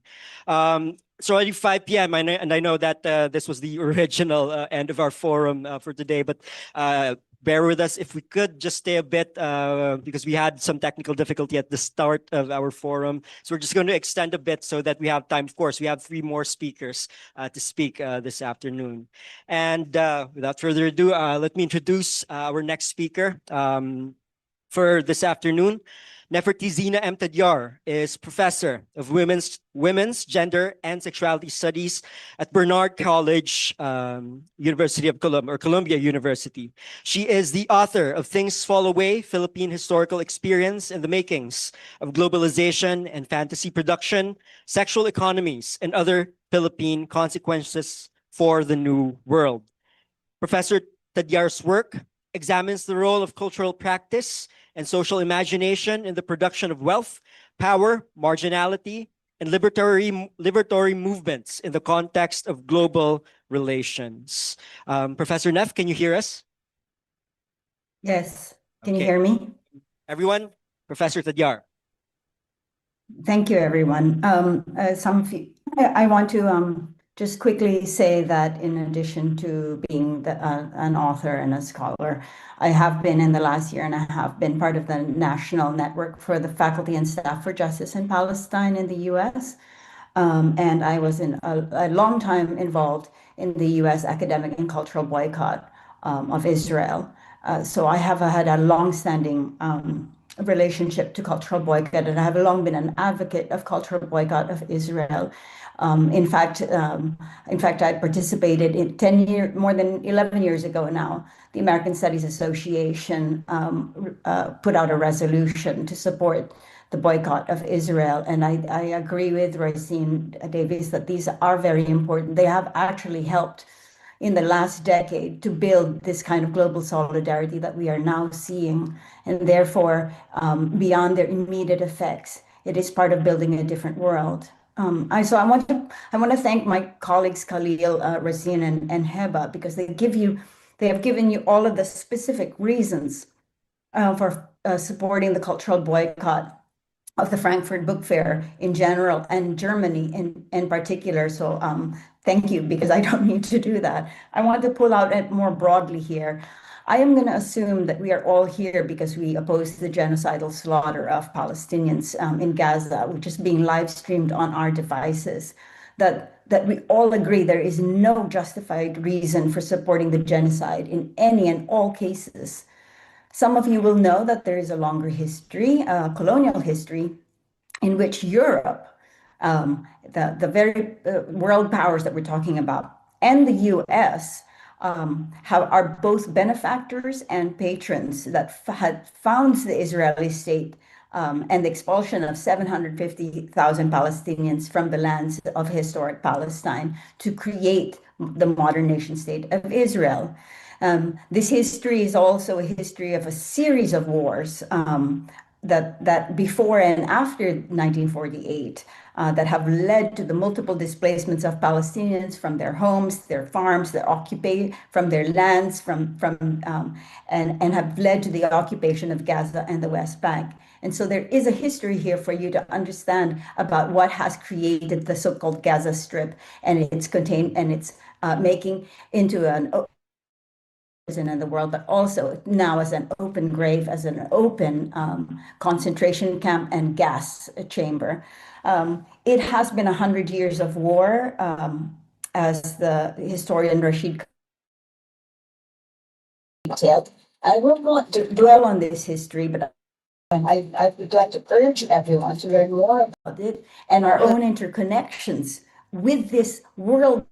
It's already 5 p.m. and I know that this was the original end of our forum for today, but bear with us if we could just stay a bit because we had some technical difficulty at the start of our forum. So we're just going to extend a bit so that we have time. Of course, we have 3 more speakers to speak this afternoon. And without further ado, let me introduce our next speaker for this afternoon. Neferti Xina M. Tadiar is Professor of Women's, Gender, and Sexuality Studies at Barnard College, University of Columbia University. She is the author of Things Fall Away, Philippine Historical Experience and the Makings of Globalization and Fantasy Production, Sexual Economies, and Other Philippine Consequences for the New World. Professor Tadiar's work examines the role of cultural practice and social imagination in the production of wealth, power, marginality, and liberatory movements in the context of global relations. Professor Neff, can you hear us? Yes. Can you hear me? Everyone, Professor Tadiar. Thank you, everyone. I want to just quickly say that in addition to being an author and a scholar, I have been in the last year and a half been part of the National Network for the Faculty and Staff for Justice in Palestine in the US. And I was a long time involved in the US academic and cultural boycott of Israel. So I have had a long-standing relationship to cultural boycott, and I have long been an advocate of cultural boycott of Israel. In fact, I participated in more than 11 years ago now. The American Studies Association put out a resolution to support the boycott of Israel, and I agree with Róisín Davies that these are very important. They have actually helped in the last decade to build this kind of global solidarity that we are now seeing, and therefore, beyond their immediate effects, it is part of building a different world. I want to thank my colleagues Khalil, Róisín, and Hebh, because they have given you all of the specific reasons for supporting the cultural boycott of the Frankfurt Book Fair in general and Germany in particular. So thank you, because I don't need to do that. I want to pull out it more broadly here. I am going to assume that we are all here because we oppose the genocidal slaughter of Palestinians in Gaza, which is being live streamed on our devices. That we all agree there is no justified reason for supporting the genocide in any and all cases. Some of you will know that there is a longer history, colonial history, in which Europe, the very world powers that we're talking about, and the US are both benefactors and patrons that had found the Israeli state and the expulsion of 750,000 Palestinians from the lands of historic Palestine to create the modern nation state of Israel. This history is also a history of a series of wars that before and after 1948 that have led to the multiple displacements of Palestinians from their homes, their farms, from their lands, and have led to the occupation of Gaza and the West Bank. And so there is a history here for you to understand about what has created the so-called Gaza Strip, and it's making into an prison in the world, but also now as an open grave, as an open concentration camp and gas chamber. It has been 100 years of war, as the historian Rashid detailed. I will not dwell on this history, but I would like to urge everyone to learn more about it and our own interconnections with this world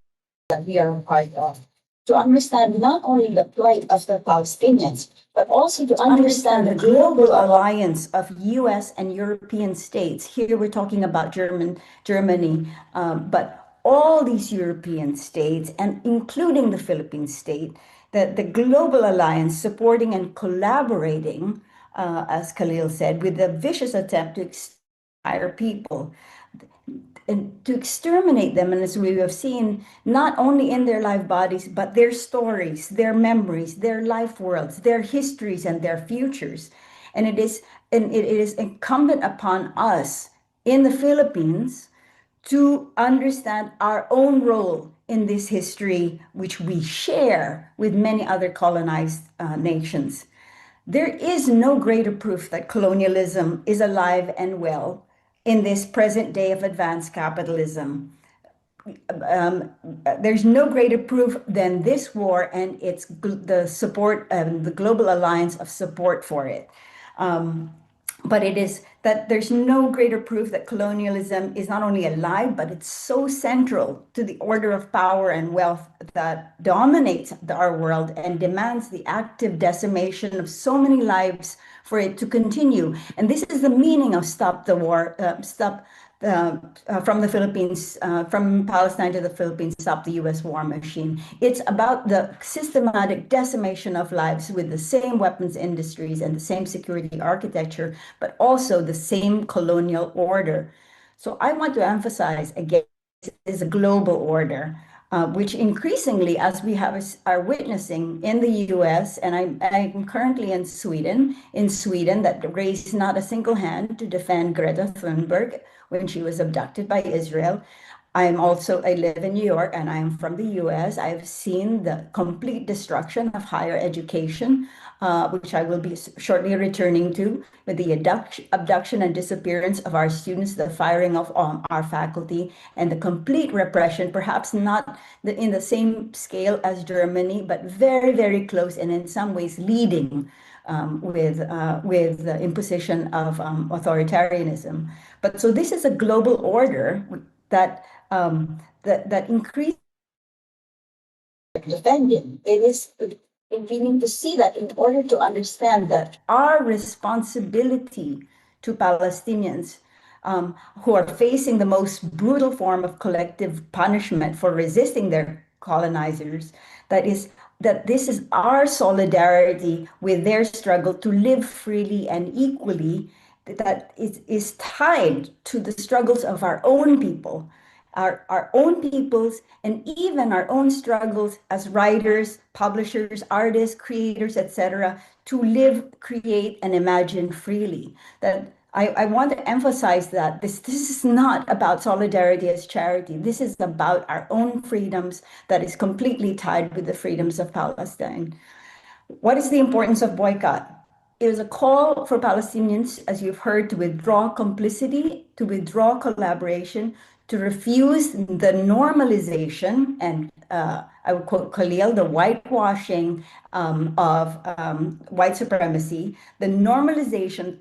that we are a part of, to understand not only the plight of the Palestinians, but also to understand the global alliance of US and European states. Here we're talking about Germany, but all these European states, and including the Philippine state, that the global alliance supporting and collaborating, as Khalil said, with the vicious attempt to entire people, and to exterminate them, and as we have seen, not only in their live bodies, but their stories, their memories, their life worlds, their histories, and their futures. And it is incumbent upon us in the Philippines to understand our own role in this history, which we share with many other colonized nations. There is no greater proof that colonialism is alive and well in this present day of advanced capitalism. There's no greater proof than this war and the support and the global alliance of support for it. But it is that there's no greater proof that colonialism is not only alive, but it's so central to the order of power and wealth that dominates our world and demands the active decimation of so many lives for it to continue. And this is the meaning of Stop the War, from the Philippines, from Palestine to the Philippines, Stop the US War Machine. It's about the systematic decimation of lives with the same weapons industries and the same security architecture, but also the same colonial order. So I want to emphasize again, this is a global order, which increasingly, as we are witnessing in the US, and I'm currently in Sweden, that raised not a single hand to defend Greta Thunberg when she was abducted by Israel. I live in New York and I am from the US. I've seen the complete destruction of higher education, which I will be shortly returning to, with the abduction and disappearance of our students, the firing of our faculty, and the complete repression, perhaps not in the same scale as Germany, but very, very close, and in some ways leading with the imposition of authoritarianism. But so this is a global order that that increase defending. It is we need to see that in order to understand that our responsibility to Palestinians who are facing the most brutal form of collective punishment for resisting their colonizers, that this is our solidarity with their struggle to live freely and equally, that is tied to the struggles of our own people, our own peoples, and even our own struggles as writers, publishers, artists, creators, etc., to live, create, and imagine freely. That I want to emphasize that this is not about solidarity as charity. This is about our own freedoms that is completely tied with the freedoms of Palestine. What is the importance of boycott? It is a call for Palestinians, as you've heard, to withdraw complicity, to withdraw collaboration, to refuse the normalization, and I would quote Khalil, the whitewashing of white supremacy, the normalization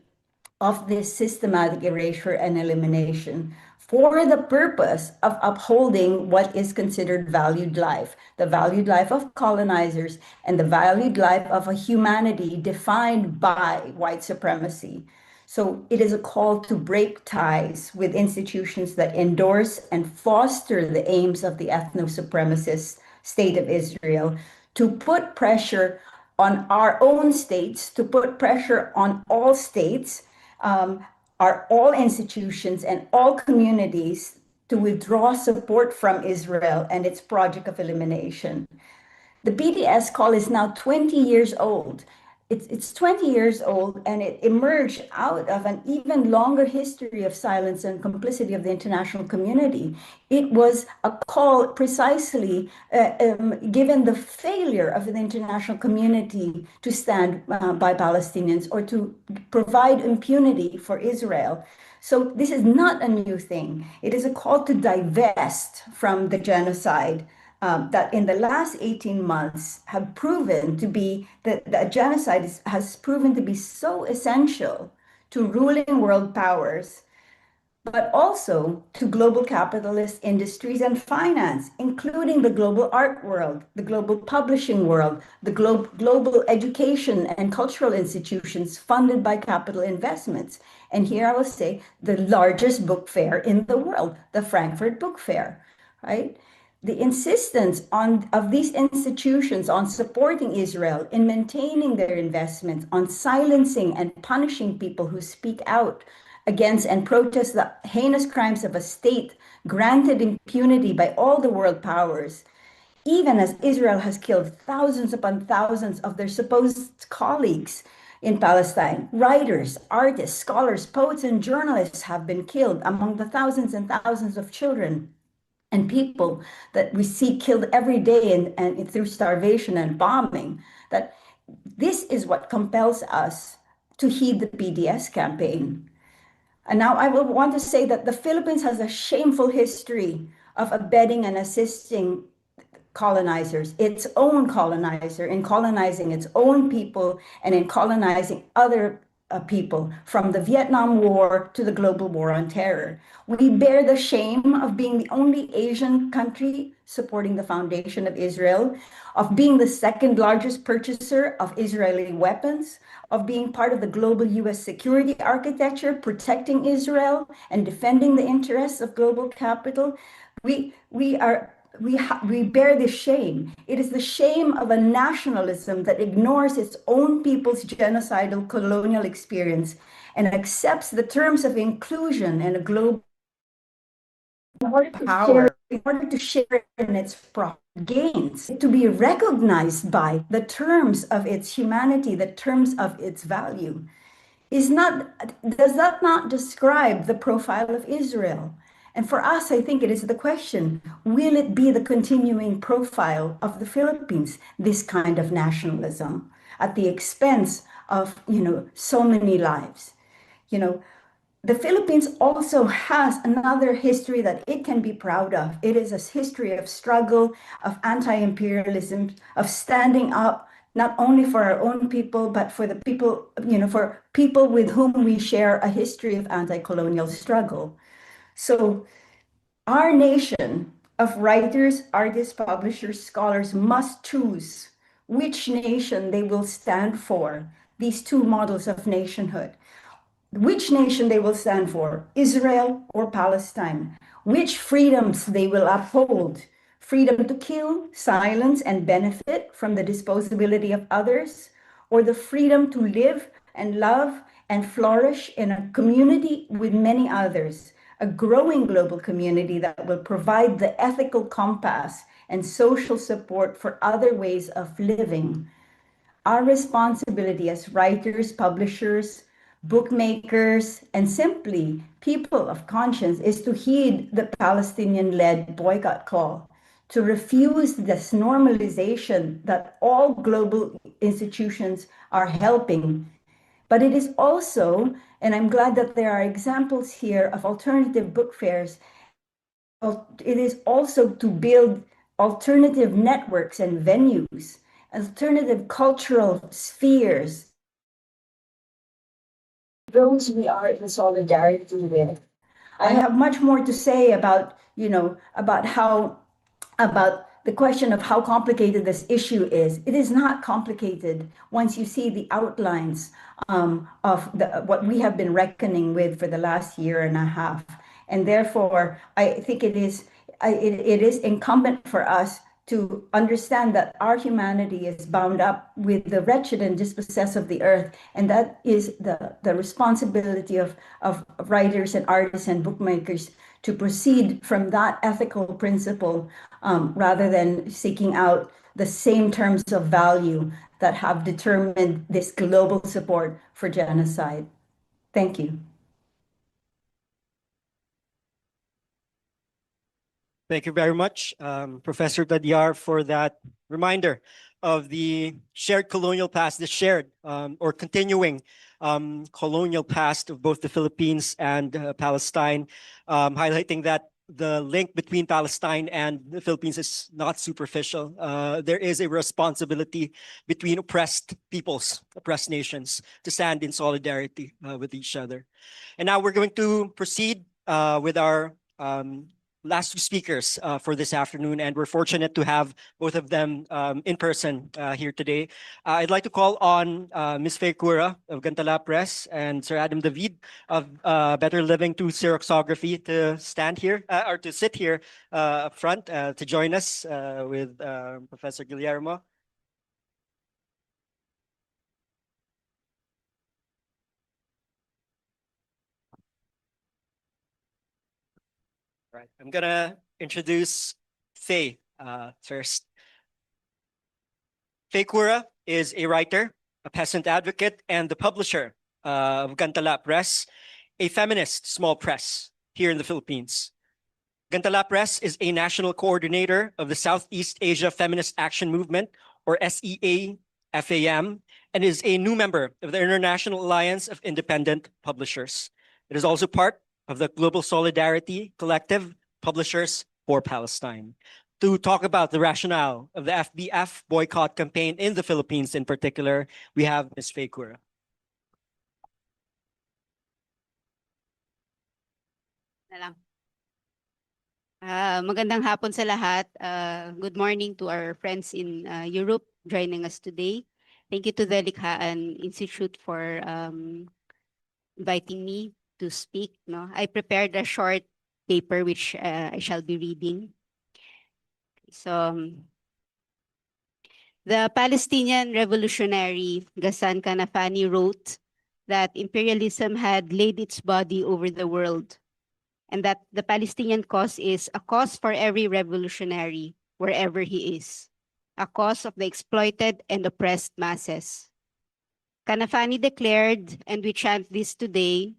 of this systematic erasure and elimination for the purpose of upholding what is considered valued life, the valued life of colonizers and the valued life of a humanity defined by white supremacy. So it is a call to break ties with institutions that endorse and foster the aims of the ethno-supremacist state of Israel, to put pressure on our own states, to put pressure on all states, all institutions and all communities to withdraw support from Israel and its project of elimination. The BDS call is now 20 years old. It's 20 years old, and it emerged out of an even longer history of silence and complicity of the international community. It was a call precisely given the failure of the international community to stand by Palestinians or to provide impunity for Israel. So this is not a new thing. It is a call to divest from the genocide that in the last 18 months have proven to be, that genocide has proven to be so essential to ruling world powers, but also to global capitalist industries and finance, including the global art world, the global publishing world, the global education and cultural institutions funded by capital investments. And here I will say the largest book fair in the world, the Frankfurt Book Fair, right? The insistence of these institutions on supporting Israel in maintaining their investments, on silencing and punishing people who speak out against and protest the heinous crimes of a state granted impunity by all the world powers, even as Israel has killed thousands upon thousands of their supposed colleagues in Palestine. Writers, artists, scholars, poets, and journalists have been killed, among the thousands and thousands of children and people that we see killed every day and through starvation and bombing. That this is what compels us to heed the PDS campaign. And now I will want to say that the Philippines has a shameful history of abetting and assisting colonizers, its own colonizer, in colonizing its own people and in colonizing other people, from the Vietnam War to the global war on terror. We bear the shame of being the only Asian country supporting the foundation of Israel, of being the second largest purchaser of Israeli weapons, of being part of the global US security architecture, protecting Israel and defending the interests of global capital. We bear this shame. It is the shame of a nationalism that ignores its own people's genocidal colonial experience and accepts the terms of inclusion and a global power in order to share in its profit gains, to be recognized by the terms of its humanity, the terms of its value. Does that not describe the profile of Israel? And for us, I think it is the question, will it be the continuing profile of the Philippines, this kind of nationalism at the expense of, so many lives? The Philippines also has another history that it can be proud of. It is a history of struggle, of anti-imperialism, of standing up not only for our own people, but for the people, for people with whom we share a history of anti-colonial struggle. So our nation of writers, artists, publishers, scholars must choose which nation they will stand for, these two models of nationhood. Which nation they will stand for, Israel or Palestine, which freedoms they will uphold, freedom to kill, silence, and benefit from the disposability of others, or the freedom to live and love and flourish in a community with many others, a growing global community that will provide the ethical compass and social support for other ways of living. Our responsibility as writers, publishers, bookmakers, and simply people of conscience is to heed the Palestinian-led boycott call, to refuse this normalization that all global institutions are helping. But it is also, and I'm glad that there are examples here of alternative book fairs, it is also to build alternative networks and venues, alternative cultural spheres, those we are in solidarity with. I have much more to say about, about the question of how complicated this issue is. It is not complicated once you see the outlines of what we have been reckoning with for the last year and a half. And therefore, I think it is incumbent for us to understand that our humanity is bound up with the wretched and dispossessed of the earth. And that is the responsibility of writers and artists and bookmakers to proceed from that ethical principle rather than seeking out the same terms of value that have determined this global support for genocide. Thank you. Thank you very much, Professor Tadiar, for that reminder of the shared colonial past, the shared or continuing colonial past of both the Philippines and Palestine, highlighting that the link between Palestine and the Philippines is not superficial. There is a responsibility between oppressed peoples, oppressed nations, to stand in solidarity with each other. And now we're going to proceed with our last two speakers for this afternoon, and we're fortunate to have both of them in person here today. I'd like to call on Ms. Faye Cura of Gantala Press and Sir Adam David of Better Living to Xeroxography to stand here or to sit here up front to join us with Professor Guillermo. Right, I'm gonna introduce Faye first. Faye Cura is a writer, a peasant advocate, and the publisher of Gantala Press, a feminist small press here in the Philippines. Gantala Press is a national coordinator of the Southeast Asia Feminist Action Movement, or SEA-FAM, and is a new member of the International Alliance of Independent Publishers. It is also part of the Global Solidarity Collective, Publishers for Palestine, to talk about the rationale of the FBF boycott campaign in the Philippines in particular. We have Ms. Faye Cura. Magandang hapon sa lahat. Good morning to our friends in Europe joining us today. Thank you to the Likhaan Institute for inviting me to speak. I prepared a short paper which I shall be reading. So, the Palestinian revolutionary Ghassan Kanafani wrote that imperialism had laid its body over the world, and that the Palestinian cause is a cause for every revolutionary, wherever he is, a cause of the exploited and oppressed masses. Kanafani declared, and we chant this today,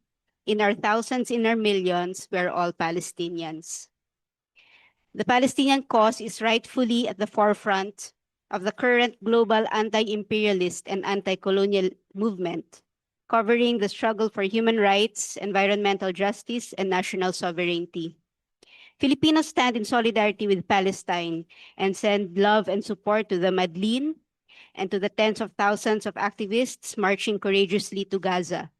In our thousands, in our millions, we're all Palestinians. The Palestinian cause is rightfully at the forefront of the current global anti-imperialist and anti-colonial movement, covering the struggle for human rights, environmental justice, and national sovereignty. Filipinos stand in solidarity with Palestine and send love and support to the Madlin and to the tens of thousands of activists marching courageously to Gaza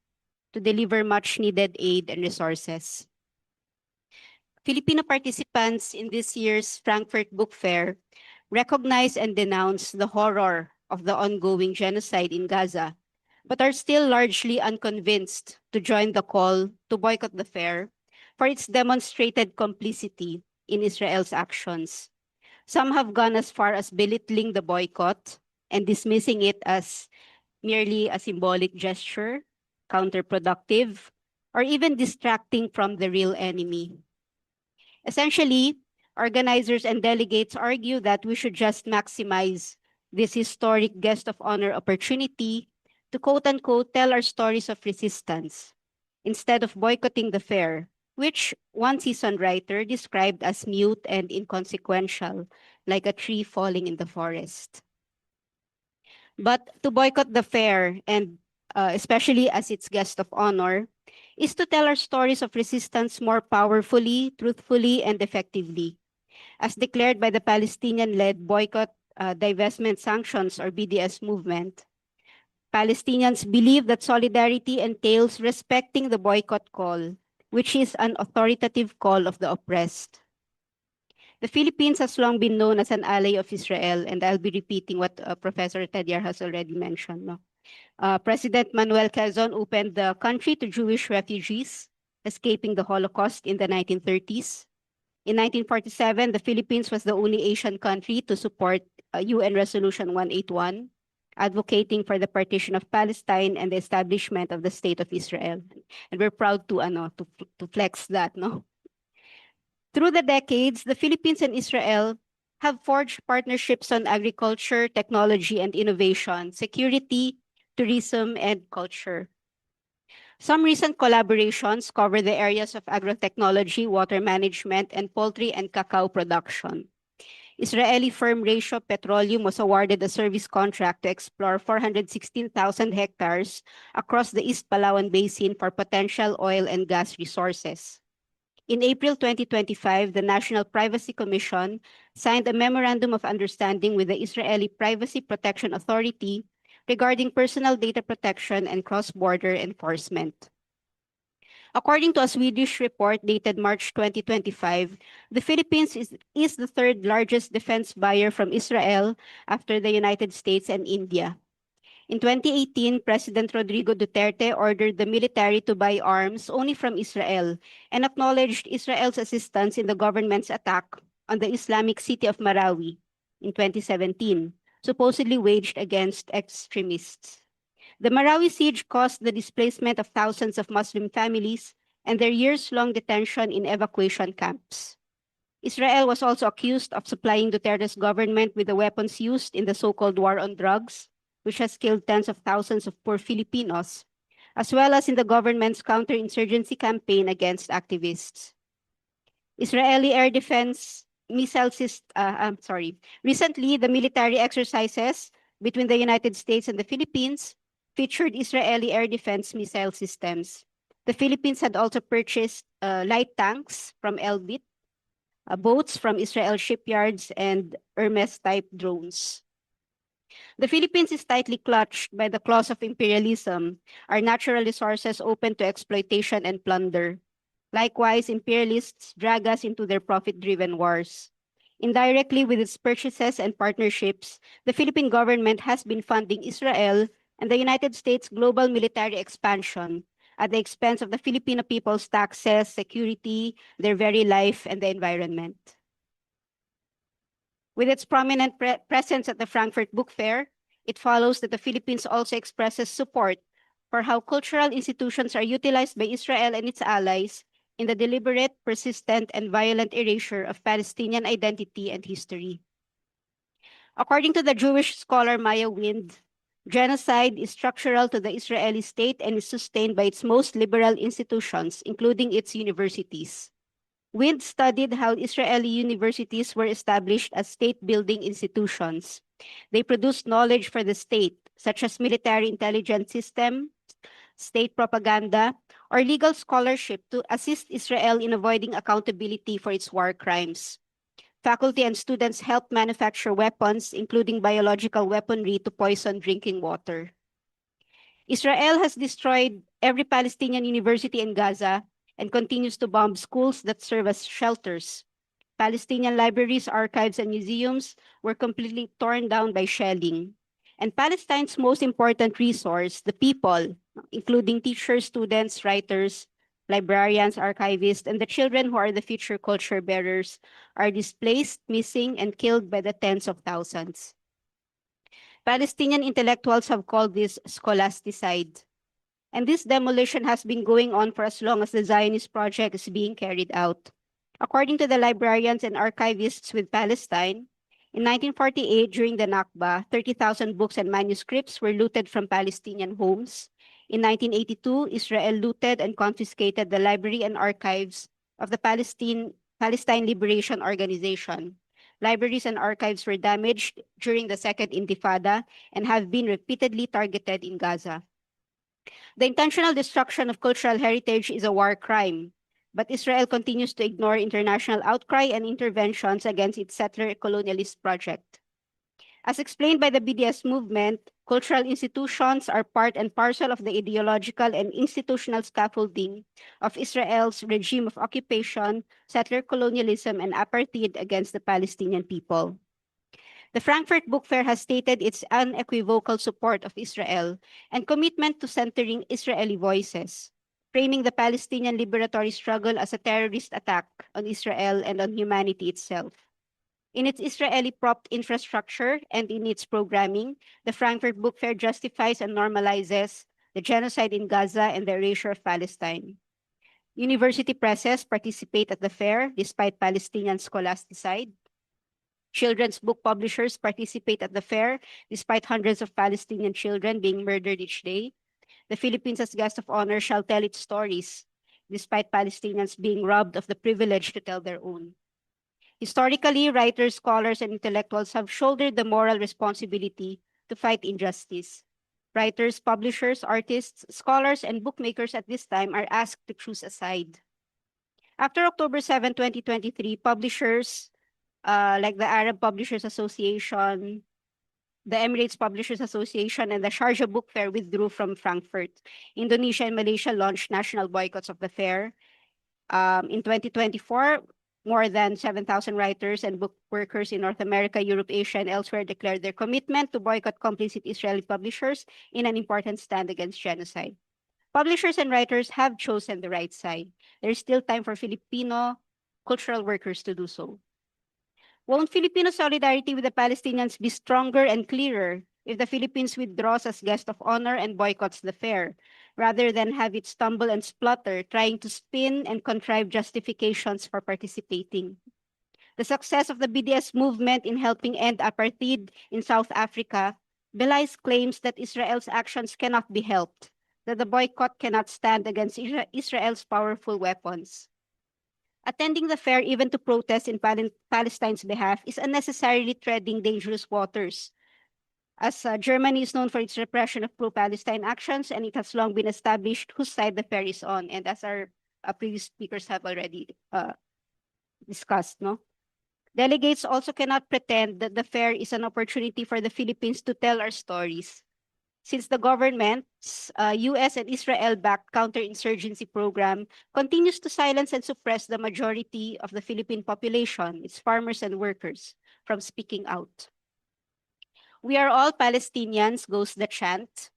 to deliver much-needed aid and resources. Filipino participants in this year's Frankfurt Book Fair recognize and denounce the horror of the ongoing genocide in Gaza, but are still largely unconvinced to join the call to boycott the fair for its demonstrated complicity in Israel's actions. Some have gone as far as belittling the boycott and dismissing it as merely a symbolic gesture, counterproductive, or even distracting from the real enemy. Essentially, organizers and delegates argue that we should just maximize this historic guest of honor opportunity to quote-unquote tell our stories of resistance instead of boycotting the fair, which one seasoned writer described as mute and inconsequential, like a tree falling in the forest. But to boycott the fair, and especially as its guest of honor, is to tell our stories of resistance more powerfully, truthfully, and effectively. As declared by the Palestinian-led Boycott, Divestment, Sanctions, or BDS movement, Palestinians believe that solidarity entails respecting the boycott call, which is an authoritative call of the oppressed. The Philippines has long been known as an ally of Israel, and I'll be repeating what Professor Tadiar has already mentioned. No? President Manuel Quezon opened the country to Jewish refugees escaping the Holocaust in the 1930s. In 1947, the Philippines was the only Asian country to support UN Resolution 181, advocating for the partition of Palestine and the establishment of the State of Israel. And we're proud to flex that. No? Through the decades, the Philippines and Israel have forged partnerships on agriculture, technology, and innovation, security, tourism, and culture. Some recent collaborations cover the areas of agrotechnology, water management, and poultry and cacao production. Israeli firm Ratio Petroleum was awarded a service contract to explore 416,000 hectares across the East Palawan Basin for potential oil and gas resources. In April 2025, the National Privacy Commission signed a Memorandum of Understanding with the Israeli Privacy Protection Authority regarding personal data protection and cross-border enforcement. According to a Swedish report dated March 2025, the Philippines is the third largest defense buyer from Israel after the United States and India. In 2018, President Rodrigo Duterte ordered the military to buy arms only from Israel and acknowledged Israel's assistance in the government's attack on the Islamic city of Marawi in 2017, supposedly waged against extremists. The Marawi siege caused the displacement of thousands of Muslim families and their years-long detention in evacuation camps. Israel was also accused of supplying Duterte's government with the weapons used in the so-called war on drugs, which has killed tens of thousands of poor Filipinos, as well as in the government's counterinsurgency campaign against activists. Israeli air defense missile Recently, the military exercises between the United States and the Philippines featured Israeli air defense missile systems. The Philippines had also purchased light tanks from Elbit, boats from Israel shipyards, and Hermes-type drones. The Philippines is tightly clutched by the claws of imperialism, our natural resources open to exploitation and plunder. Likewise, imperialists drag us into their profit-driven wars. Indirectly, with its purchases and partnerships, the Philippine government has been funding Israel and the United States' global military expansion at the expense of the Filipino people's taxes, security, their very life, and the environment. With its prominent presence at the Frankfurt Book Fair, it follows that the Philippines also expresses support for how cultural institutions are utilized by Israel and its allies in the deliberate, persistent, and violent erasure of Palestinian identity and history. According to the Jewish scholar Maya Wind, Genocide is structural to the Israeli state and is sustained by its most liberal institutions, including its universities. Wind studied how Israeli universities were established as state-building institutions. They produced knowledge for the state, such as military intelligence system, state propaganda, or legal scholarship to assist Israel in avoiding accountability for its war crimes. Faculty and students helped manufacture weapons, including biological weaponry, to poison drinking water. Israel has destroyed every Palestinian university in Gaza and continues to bomb schools that serve as shelters. Palestinian libraries, archives, and museums were completely torn down by shelling. And Palestine's most important resource, the people, including teachers, students, writers, librarians, archivists, and the children who are the future culture bearers, are displaced, missing, and killed by the tens of thousands. Palestinian intellectuals have called this scholasticide. And this demolition has been going on for as long as the Zionist project is being carried out. According to the librarians and archivists with Palestine, in 1948, during the Nakba, 30,000 books and manuscripts were looted from Palestinian homes. In 1982, Israel looted and confiscated the library and archives of the Palestine Liberation Organization. Libraries and archives were damaged during the Second Intifada and have been repeatedly targeted in Gaza. The intentional destruction of cultural heritage is a war crime, but Israel continues to ignore international outcry and interventions against its settler colonialist project. As explained by the BDS movement, cultural institutions are part and parcel of the ideological and institutional scaffolding of Israel's regime of occupation, settler colonialism, and apartheid against the Palestinian people. The Frankfurt Book Fair has stated its unequivocal support of Israel and commitment to centering Israeli voices, framing the Palestinian liberatory struggle as a terrorist attack on Israel and on humanity itself. In its Israeli-propped infrastructure and in its programming, the Frankfurt Book Fair justifies and normalizes the genocide in Gaza and the erasure of Palestine. University presses participate at the fair despite Palestinian scholasticide. Children's book publishers participate at the fair despite hundreds of Palestinian children being murdered each day. The Philippines as guest of honor shall tell its stories despite Palestinians being robbed of the privilege to tell their own. Historically, writers, scholars, and intellectuals have shouldered the moral responsibility to fight injustice. Writers, publishers, artists, scholars, and bookmakers at this time are asked to choose a side. After October 7, 2023, publishers like the Arab Publishers Association, the Emirates Publishers Association, and the Sharjah Book Fair withdrew from Frankfurt. Indonesia and Malaysia launched national boycotts of the fair. In 2024, more than 7,000 writers and book workers in North America, Europe, Asia, and elsewhere declared their commitment to boycott complicit Israeli publishers in an important stand against genocide. Publishers and writers have chosen the right side. There is still time for Filipino cultural workers to do so. Won't Filipino solidarity with the Palestinians be stronger and clearer if the Philippines withdraws as guest of honor and boycotts the fair, rather than have it stumble and splutter trying to spin and contrive justifications for participating? The success of the BDS movement in helping end apartheid in South Africa belies claims that Israel's actions cannot be helped, that the boycott cannot stand against Israel's powerful weapons. Attending the fair even to protest in Palestine's behalf is unnecessarily treading dangerous waters, as Germany is known for its repression of pro-Palestine actions, and it has long been established whose side the fair is on, and as our previous speakers have already discussed, no? Delegates also cannot pretend that the fair is an opportunity for the Philippines to tell our stories, since the government's US and Israel-backed counterinsurgency program continues to silence and suppress the majority of the Philippine population, its farmers and workers, from speaking out. We are all Palestinians, goes the chant.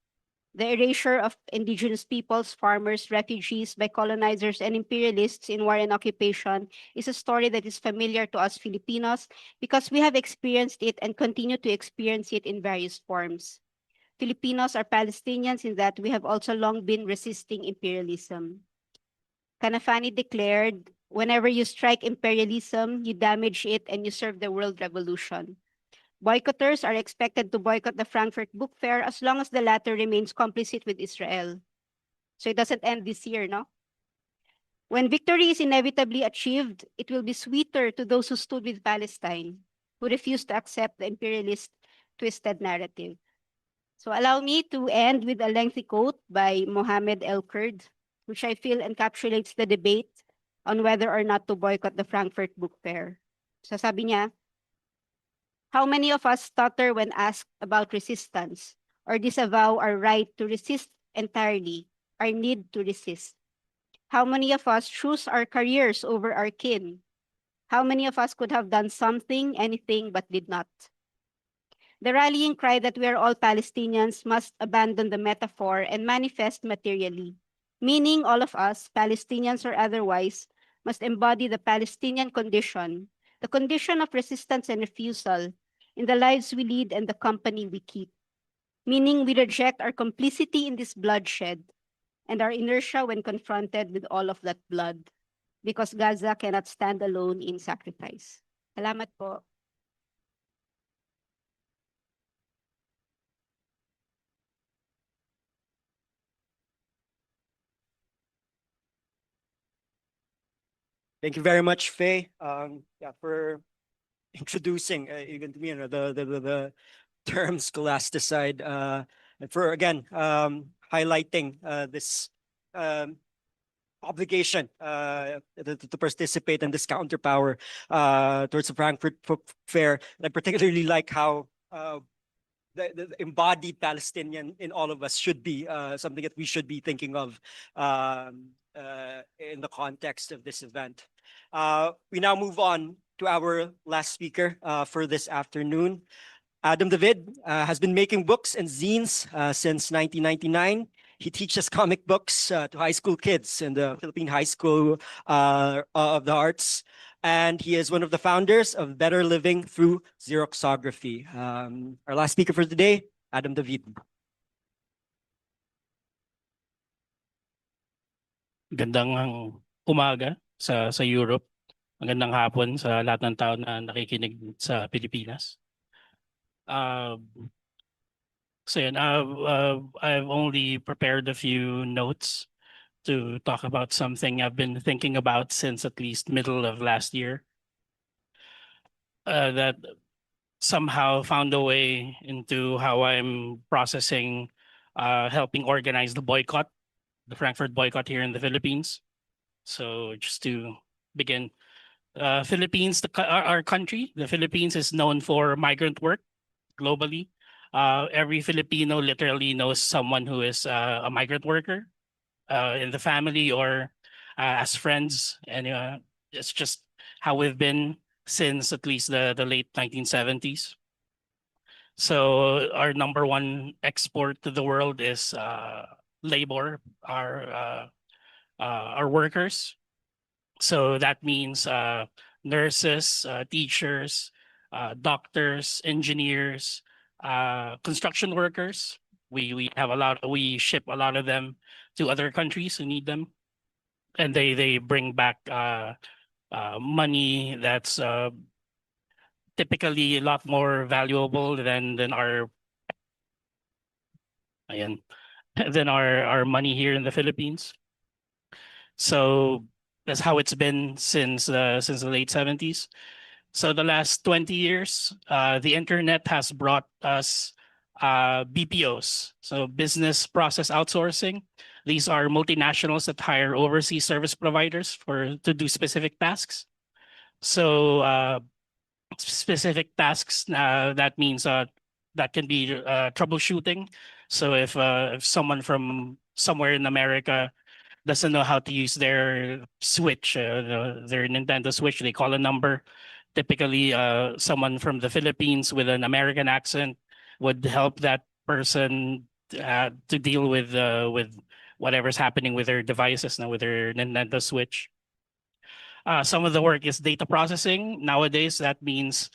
The erasure of indigenous peoples, farmers, refugees by colonizers and imperialists in war and occupation is a story that is familiar to us Filipinos because we have experienced it and continue to experience it in various forms. Filipinos are Palestinians in that we have also long been resisting imperialism. Kanafani declared, "Whenever you strike imperialism, you damage it and you serve the world revolution." Boycotters are expected to boycott the Frankfurt Book Fair as long as the latter remains complicit with Israel. So it doesn't end this year, no? When victory is inevitably achieved, it will be sweeter to those who stood with Palestine, who refused to accept the imperialist twisted narrative. So allow me to end with a lengthy quote by Mohammed El-Kurd, which I feel encapsulates the debate on whether or not to boycott the Frankfurt Book Fair. So sabi niya, how many of us stutter when asked about resistance or disavow our right to resist entirely, our need to resist? How many of us choose our careers over our kin? How many of us could have done something, anything, but did not? The rallying cry that we are all Palestinians must abandon the metaphor and manifest materially, meaning all of us, Palestinians or otherwise, must embody the Palestinian condition, the condition of resistance and refusal in the lives we lead and the company we keep, meaning we reject our complicity in this bloodshed and our inertia when confronted with all of that blood, because Gaza cannot stand alone in sacrifice. Salamat po. Thank you very much, Faye, for introducing even to me, the term scholasticide, and for again highlighting this obligation to participate in this counterpower towards the Frankfurt Fair. And I particularly like how the embodied Palestinian in all of us should be something that we should be thinking of in the context of this event. We now move on to our last speaker for this afternoon. Adam David has been making books and zines since 1999. He teaches comic books to high school kids in the Philippine High School of the Arts. And he is one of the founders of Better Living Through Xeroxography. Our last speaker for today, Adam David. Gandang umaga sa Europe. Magandang hapon sa lahat ng tao na nakikinig sa Pilipinas. So yan, I've only prepared a few notes to talk about something I've been thinking about since at least middle of last year. That somehow found a way into how I'm processing helping organize the boycott, the Frankfurt boycott here in the Philippines. So just to begin, Philippines, our country, the Philippines is known for migrant work globally. Every Filipino literally knows someone who is a migrant worker in the family or as friends. And it's just how we've been since at least the late 1970s. So our number one export to the world is labor, our workers. So that means nurses, teachers, doctors, engineers, construction workers. We ship a lot of them to other countries who need them, and they bring back money that's typically a lot more valuable than our than our money here in the Philippines. So that's how it's been since the late 70s. So the last 20 years, the internet has brought us BPOs, so business process outsourcing. These are multinationals that hire overseas service providers to do specific tasks. So specific tasks, that means that can be troubleshooting. So if someone from somewhere in America doesn't know how to use their Switch, their Nintendo Switch, they call a number. Typically, someone from the Philippines with an American accent would help that person to deal with whatever's happening with their devices now with their Nintendo Switch. Some of the work is data processing. Nowadays, that means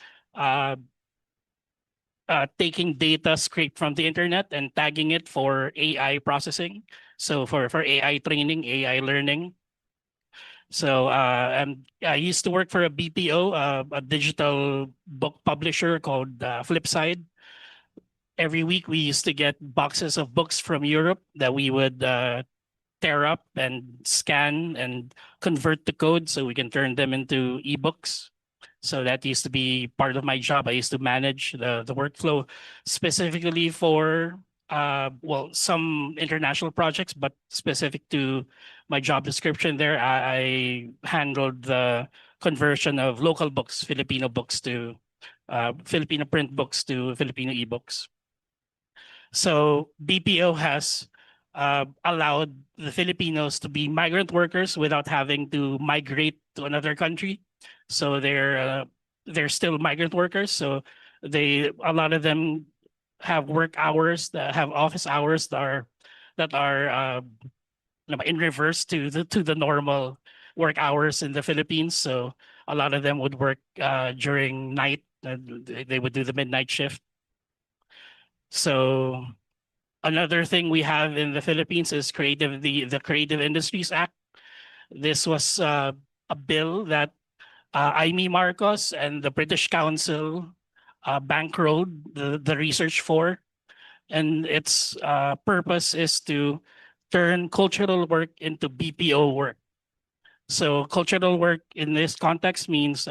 taking data scraped from the internet and tagging it for AI processing. So for AI training, AI learning. So I used to work for a BPO, a digital book publisher called Flipside. Every week we used to get boxes of books from Europe that we would tear up and scan and convert the code so we can turn them into ebooks. So that used to be part of my job. I used to manage the workflow specifically for well, some international projects, but specific to my job description there, I handled the conversion of local books, Filipino books to Filipino print books to Filipino ebooks. So BPO has allowed the Filipinos to be migrant workers without having to migrate to another country. So they're still migrant workers. So a lot of them have work hours that have office hours that are in reverse to the normal work hours in the Philippines. So a lot of them would work during night. They would do the midnight shift. So another thing we have in the Philippines is the Creative Industries Act. This was a bill that Amy Marcos and the British Council bankrolled the research for. And its purpose is to turn cultural work into BPO work. So cultural work in this context means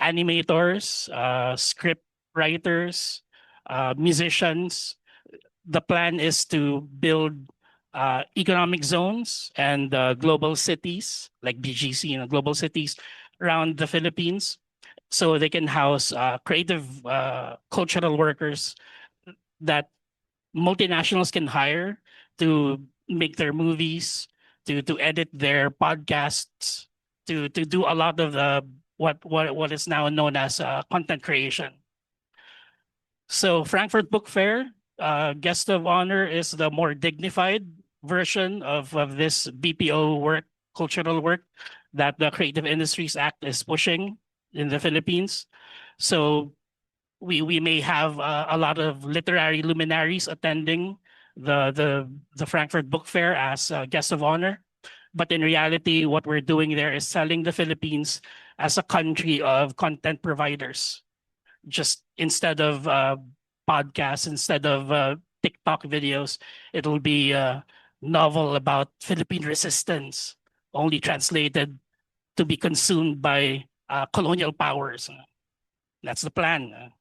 animators, script writers, musicians. The plan is to build economic zones and global cities like BGC, global cities around the Philippines, so they can house creative cultural workers that multinationals can hire to make their movies, to edit their podcasts, to do a lot of the what is now known as content creation. So Frankfurt Book Fair, guest of honor is the more dignified version of this BPO work, cultural work that the Creative Industries Act is pushing in the Philippines. So we may have a lot of literary luminaries attending the Frankfurt Book Fair as guests of honor. But in reality, what we're doing there is selling the Philippines as a country of content providers. Just instead of podcasts, instead of TikTok videos, it'll be a novel about Philippine resistance, only translated to be consumed by colonial powers. That's the plan.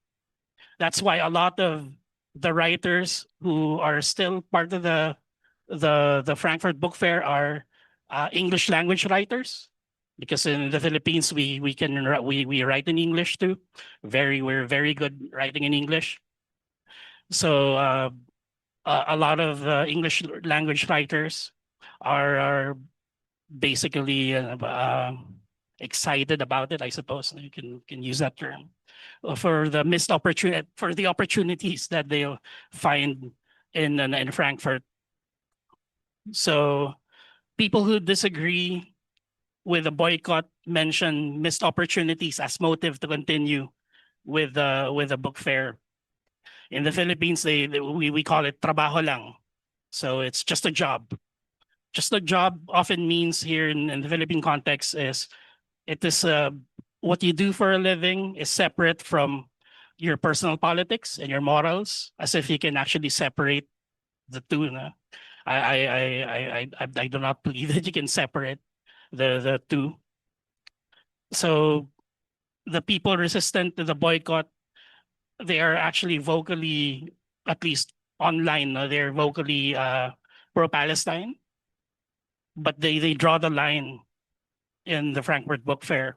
That's why a lot of the writers who are still part of the Frankfurt Book Fair are English language writers, because in the Philippines we write in English too. We're very good writing in English. So a lot of English language writers are basically excited about it, I suppose you can use that term, for the missed opportunity, for the opportunities that they'll find in Frankfurt. So people who disagree with the boycott mention missed opportunities as motive to continue with the book fair. In the Philippines, we call it trabaho lang. So it's just a job. Just a job often means here in the Philippine context is what you do for a living is separate from your personal politics and your morals, as if you can actually separate the two. No? I do not believe that you can separate the two. So the people resistant to the boycott, they are actually vocally, at least online, they're vocally pro-Palestine, but they draw the line in the Frankfurt Book Fair.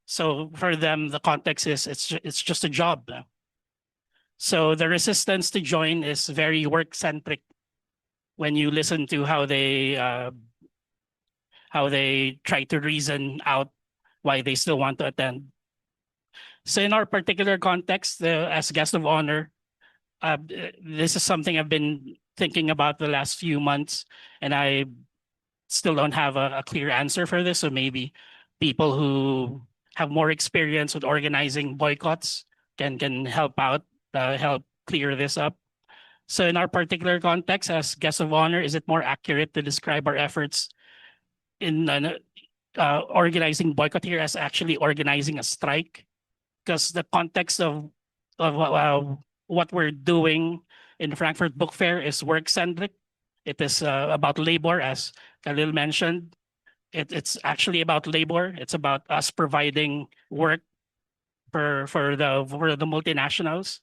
So for them, the context is it's just a job. So the resistance to join is very work-centric. When you listen to how they try to reason out why they still want to attend. So in our particular context, as guest of honor, this is something I've been thinking about the last few months, and I still don't have a clear answer for this. So maybe people who have more experience with organizing boycotts can help out, help clear this up. So in our particular context, as guest of honor, is it more accurate to describe our efforts in organizing boycott here as actually organizing a strike, because the context of what we're doing in the Frankfurt Book Fair is work-centric. It is about labor, as Khalil mentioned. It's actually about labor. It's about us providing work for the multinationals.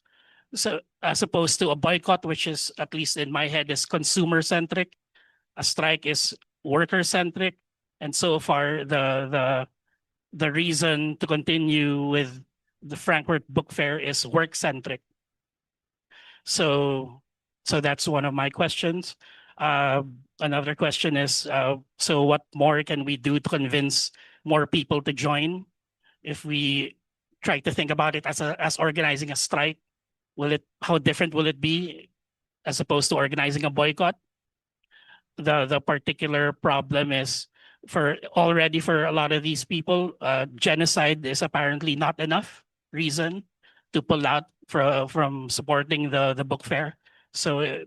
So as opposed to a boycott, which is, at least in my head, is consumer-centric, a strike is worker-centric. And so far, the reason to continue with the Frankfurt Book Fair is work-centric. So that's one of my questions. Another question is, so what more can we do to convince more people to join? If we try to think about it as organizing a strike, how different will it be as opposed to organizing a boycott? The particular problem is, for a lot of these people, genocide is apparently not enough reason to pull out from supporting the book fair. So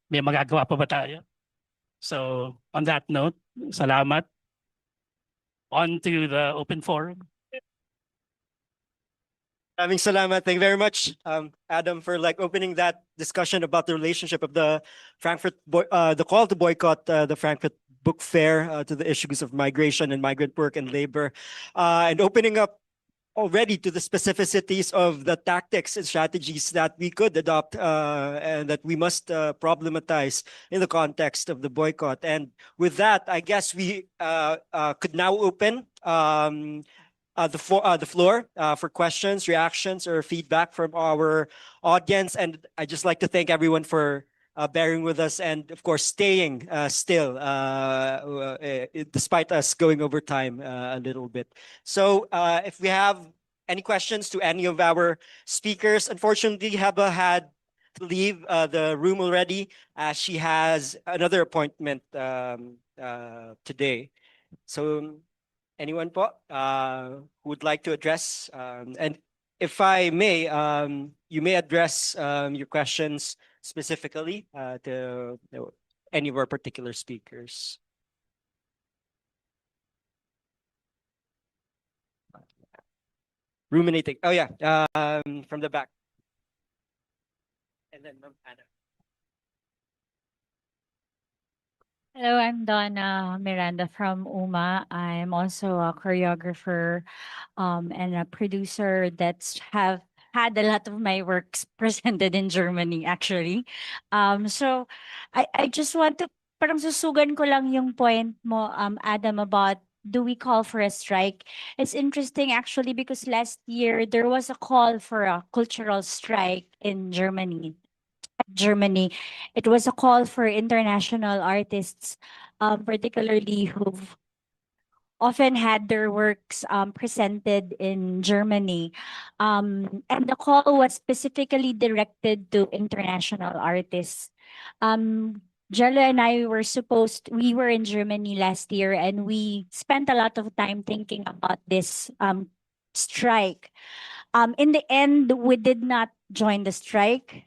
may magagawa pa ba tayo? So on that note, salamat. On to the open forum. Maraming salamat. Thank you very much, Adam, for opening that discussion about the relationship of the the call to boycott the Frankfurt Book Fair to the issues of migration and migrant work and labor, and opening up already to the specificities of the tactics and strategies that we could adopt and that we must problematize in the context of the boycott. And with that, I guess we could now open the floor for questions, reactions, or feedback from our audience. And I'd just like to thank everyone for bearing with us and, of course, staying still despite us going over time a little bit. So if we have any questions to any of our speakers, unfortunately, Hebh had to leave the room already as she has another appointment today. So anyone po who would like to address? And if I may, you may address your questions specifically to any of our particular speakers. Ruminating. Oh yeah, from the back. And then Anna. Hello, I'm Donna Miranda from UMA. I'm also a choreographer and a producer that's have had a lot of my works presented in Germany, actually. So I just want to, parang susugan ko lang yung point mo, Adam, about do we call for a strike? It's interesting, actually, because last year there was a call for a cultural strike in Germany. It was a call for international artists, particularly who've often had their works presented in Germany. And the call was specifically directed to international artists. Jella and I we were in Germany last year, and we spent a lot of time thinking about this strike. In the end, we did not join the strike.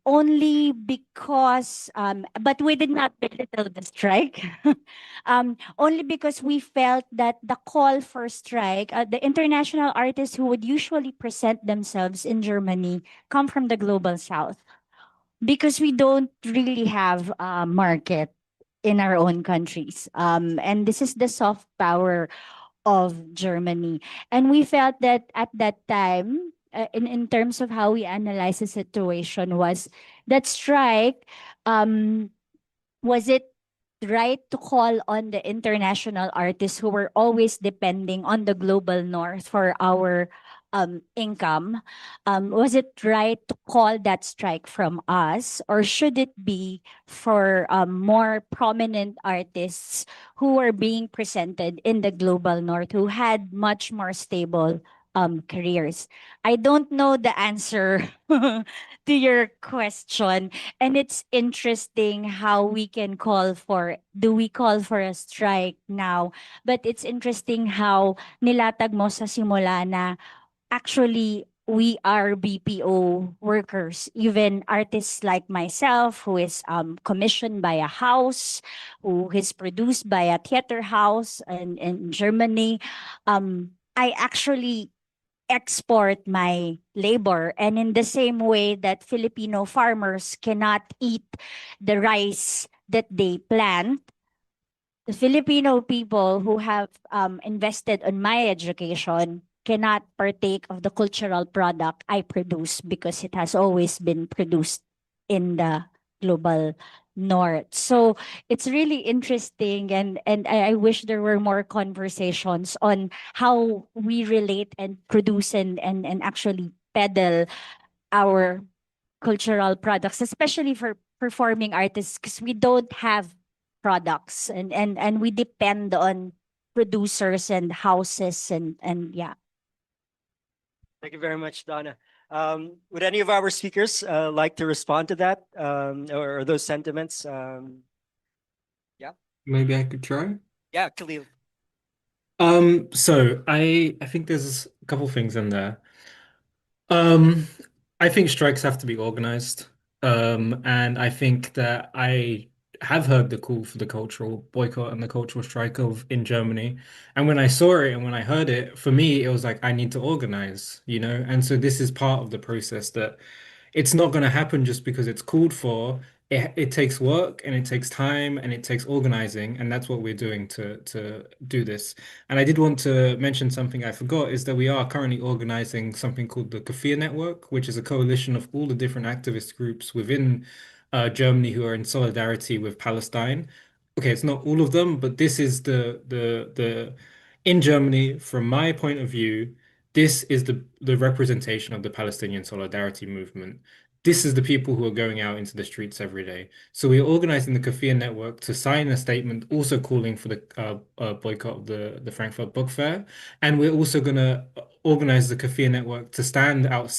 Only because, but we did not belittle the strike. Only because we felt that the call for strike, the international artists who would usually present themselves in Germany come from the global south, because we don't really have a market in our own countries. And this is the soft power of Germany. And we felt that at that time, in terms of how we analyze the situation, was that strike, was it right to call on the international artists who were always depending on the global north for our income? Was it right to call that strike from us, or should it be for more prominent artists who were being presented in the global north, who had much more stable careers? I don't know the answer to your question, and it's interesting how we can do we call for a strike now? But it's interesting how nilatag mo sa simula na actually we are BPO workers, even artists like myself, who is commissioned by a house, who is produced by a theater house in Germany. I actually export my labor. And in the same way that Filipino farmers cannot eat the rice that they plant, the Filipino people who have invested on my education cannot partake of the cultural product I produce because it has always been produced in the global north. So it's really interesting, and I wish there were more conversations on how we relate and produce and actually peddle our cultural products, especially for performing artists, because we don't have products, and we depend on producers and houses and yeah. Thank you very much, Donna. Would any of our speakers like to respond to that or those sentiments? Maybe I could try. Yeah, Khalil. So I think there's a couple things in there. Um, I think strikes have to be organized. And I think that I have heard the call for the cultural boycott and the cultural strike of in Germany. And when I saw it and when I heard it, for me, it was like I need to organize, you know? And so this is part of the process that it's not going to happen just because it's called for. It takes work and it takes time and it takes organizing, and that's what we're doing to do this. And I did want to mention something I forgot is that we are currently organizing something called the Kafir Network, which is a coalition of all the different activist groups within Germany who are in solidarity with Palestine. Okay, it's not all of them, but this is the in Germany, from my point of view, this is the representation of the Palestinian solidarity movement. This is the people who are going out into the streets every day. So we are organizing the Kafir Network to sign a statement also calling for the boycott of the Frankfurt Book Fair. And we're also going to organize the Kafir Network to stand out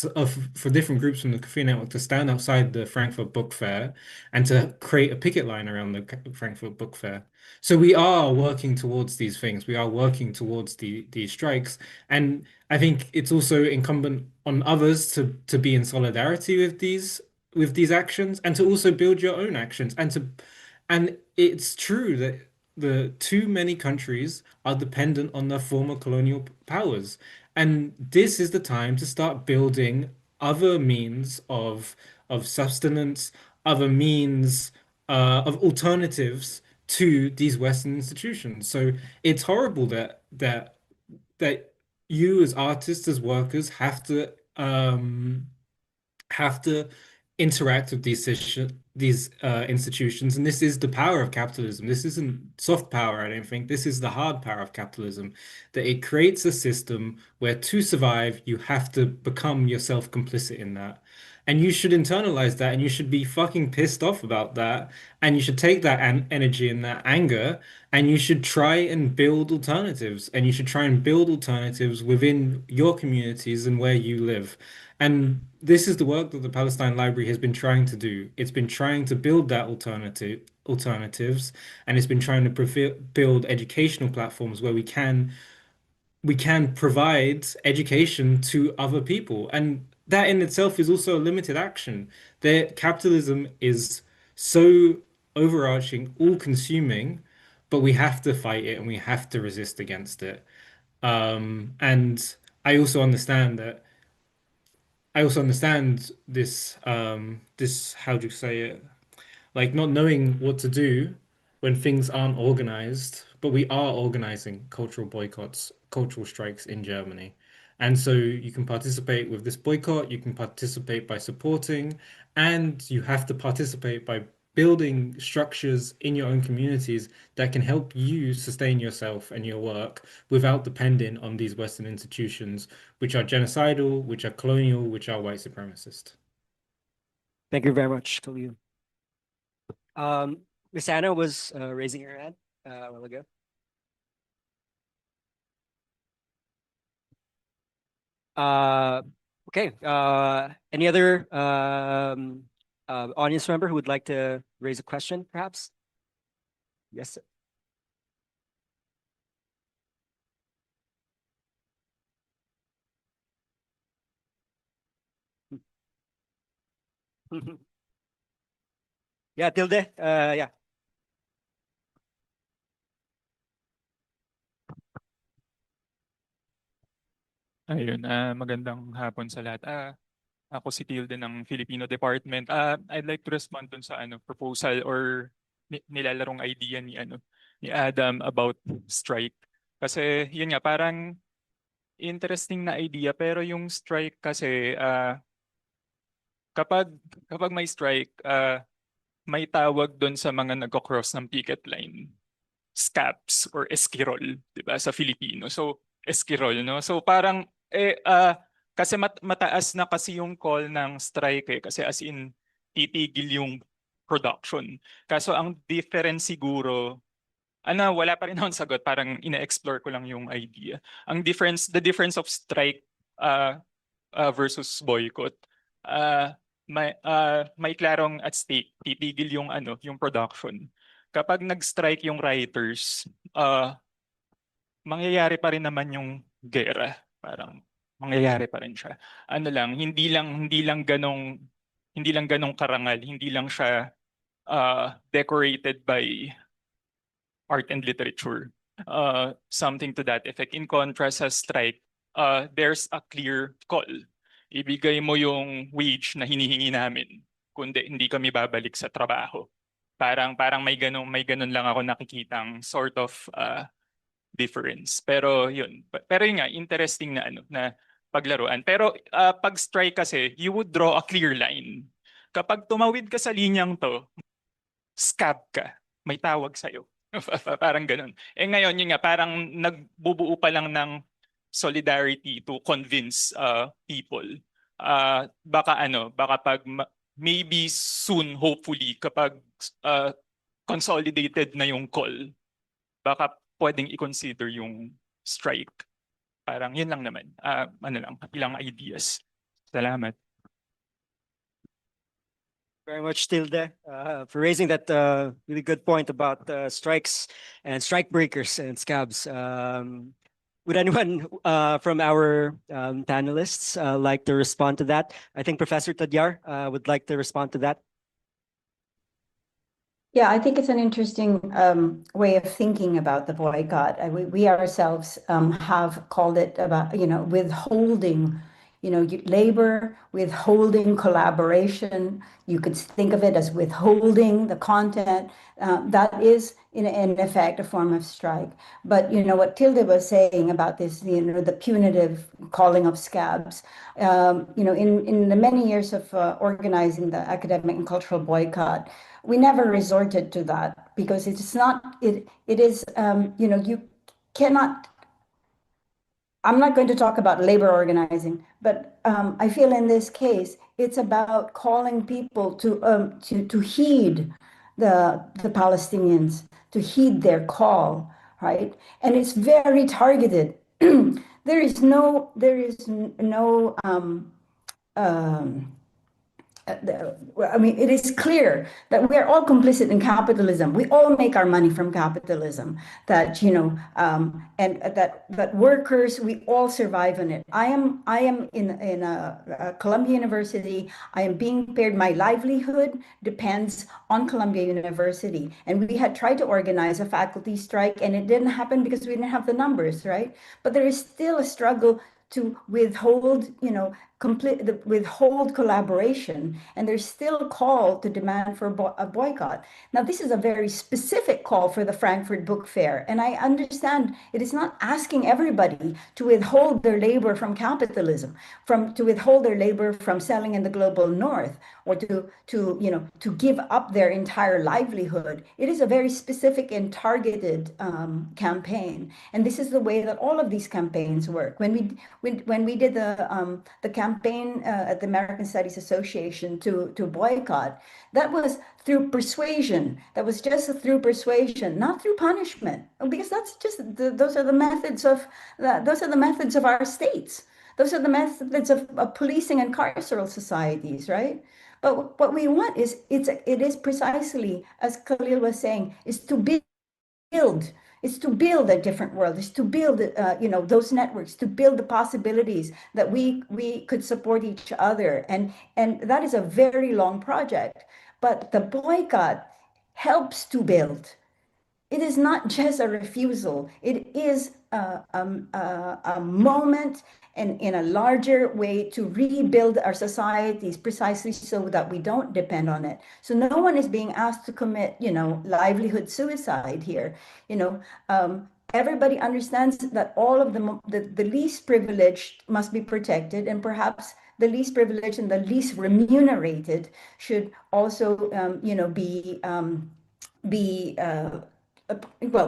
for different groups from the Kafir Network to stand outside the Frankfurt Book Fair and to create a picket line around the Frankfurt Book Fair. So we are working towards these things. We are working towards these strikes. And I think it's also incumbent on others to be in solidarity with these actions and to also build your own actions and it's true that the too many countries are dependent on their former colonial powers, and this is the time to start building other means of sustenance, other means of alternatives to these Western institutions. So it's horrible that you as artists, as workers, have to interact with these institutions, and this is the power of capitalism. This isn't soft power, I don't think. This is the hard power of capitalism, that it creates a system where to survive, you have to become yourself complicit in that. And you should internalize that, and you should be fucking pissed off about that, and you should take that energy and that anger, and you should try and build alternatives, and you should try and build alternatives within your communities and where you live. And this is the work that the Palestine Library has been trying to do. It's been trying to build that alternatives, and it's been trying to build educational platforms where we can provide education to other people. And that in itself is also a limited action. That capitalism is so overarching, all-consuming, but we have to fight it and we have to resist against it. And I also understand that I also understand this, how do you say it? Like not knowing what to do when things aren't organized, but we are organizing cultural boycotts, cultural strikes in Germany. And so you can participate with this boycott, you can participate by supporting, and you have to participate by building structures in your own communities that can help you sustain yourself and your work without depending on these Western institutions, which are genocidal, which are colonial, which are white supremacist. Thank you very much, Khalil. Miss Anna was raising her hand a while ago. Okay. Any other audience member who would like to raise a question, perhaps? Yes, sir. Yeah, Tilde. Yeah. Ayun, magandang hapon sa lahat. Ako si Tilde ng Filipino Department. I'd like to respond dun sa proposal or nilalarong idea ni Adam about strike. Kasi yun nga, parang interesting na idea, pero yung strike kasi kapag may strike, may tawag dun sa mga nagko-cross ng picket line, scabs or esquirol, 'di ba, sa Filipino. So esquirol, no? So parang kasi mataas na kasi yung call ng strike kasi as in titigil yung production. Kaso ang difference siguro, wala pa rin akong sagot, parang ina-explore ko lang yung idea. The difference of strike versus boycott, may klarong at stake, titigil yung production. Kapag nag-strike yung writers, mangyayari pa rin naman yung gera. Parang mangyayari pa rin siya. Hindi lang ganong karangal, hindi lang siya decorated by art and literature. Something to that effect. In contrast sa strike, there's a clear call. Ibigay mo yung wage na hinihingi namin, kundi hindi kami babalik sa trabaho. Parang may ganun lang ako nakikitang sort of difference. Pero yun nga, interesting na paglaruan. Pero pag strike kasi, you would draw a clear line. Kapag tumawid ka sa linyang to, scab ka, may tawag sa'yo. Parang ganun. Ngayon, yun nga, parang nagbubuo pa lang ng solidarity to convince people. Baka maybe soon, hopefully, kapag consolidated na yung call, baka pwedeng i-consider yung strike. Parang yun lang naman. Ilang ideas. Salamat. Very much, Tilde, for raising that really good point about strikes and strike breakers and scabs. Would anyone from our panelists like to respond to that? I think Professor Tadiar would like to respond to that. Yeah, I think it's an interesting way of thinking about the boycott. We ourselves have called it about, withholding, labor, withholding collaboration. You could think of it as withholding the content. That is, in effect, a form of strike. But, what Tilde was saying about this, the punitive calling of scabs, in the many years of organizing the academic and cultural boycott, we never resorted to that because it's not, it is, you cannot, I'm not going to talk about labor organizing, but I feel in this case, it's about calling people to heed the Palestinians, to heed their call, right? And it's very targeted. There is no I mean, it is clear that we are all complicit in capitalism. We all make our money from capitalism. That and that workers, we all survive in it. I am in a Columbia University. I am being paid. My livelihood depends on Columbia University, and we had tried to organize a faculty strike, and it didn't happen because we didn't have the numbers, right? But there is still a struggle to withhold, withhold collaboration, and there's still a call to demand for a boycott. Now, this is a very specific call for the Frankfurt Book Fair, and I understand it is not asking everybody to withhold their labor from capitalism, to withhold their labor from selling in the global north, or to give up their entire livelihood. It is a very specific and targeted campaign, and this is the way that all of these campaigns work. When we did the campaign at the American Studies Association to boycott, that was through persuasion. That was just through persuasion, not through punishment, because that's just those are the methods of our states. Those are the methods of policing and carceral societies, right? But what we want is it is precisely, as Khalil was saying, is to build It's to build a different world. It's to build, those networks, to build the possibilities that we could support each other. And that is a very long project. But the boycott helps to build. It is not just a refusal. It is a moment and in a larger way to rebuild our societies precisely so that we don't depend on it. So no one is being asked to commit, livelihood suicide here. Everybody understands that all of the least privileged must be protected, and perhaps the least privileged and the least remunerated should also, be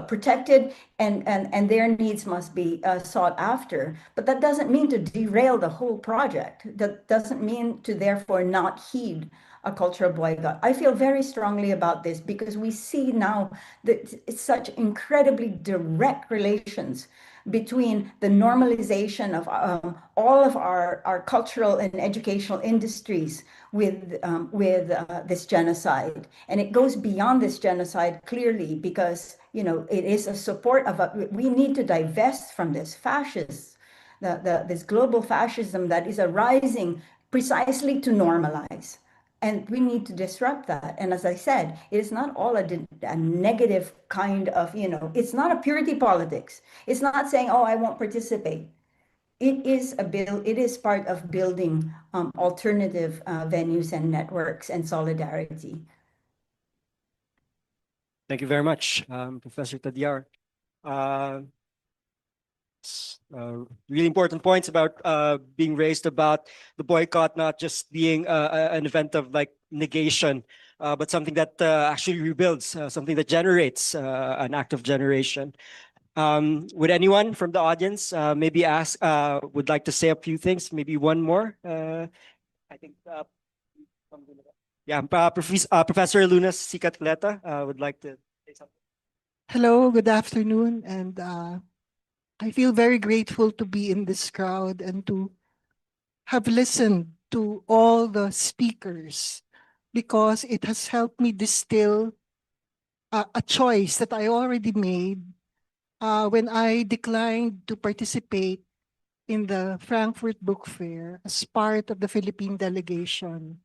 protected, and their needs must be sought after. But that doesn't mean to derail the whole project. That doesn't mean to therefore not heed a cultural boycott. I feel very strongly about this because we see now that it's such incredibly direct relations between the normalization of all of our cultural and educational industries with this genocide. And it goes beyond this genocide clearly because, it is a support of, we need to divest from this fascist, this global fascism that is arising precisely to normalize. And we need to disrupt that. And as I said, it is not all a negative kind of, it's not a purity politics. It's not saying, oh, I won't participate. It is part of building alternative venues and networks and solidarity. Thank you very much, Professor Tadiar. Really important points about being raised about the boycott not just being an event of like negation, but something that actually rebuilds, something that generates an act of generation. Would anyone from the audience maybe would like to say a few things? Maybe one more. I think. Professor Lunas Sicatleta would like to say something. Hello, good afternoon, and I feel very grateful to be in this crowd and to have listened to all the speakers because it has helped me distill a choice that I already made when I declined to participate in the Frankfurt Book Fair as part of the Philippine delegation.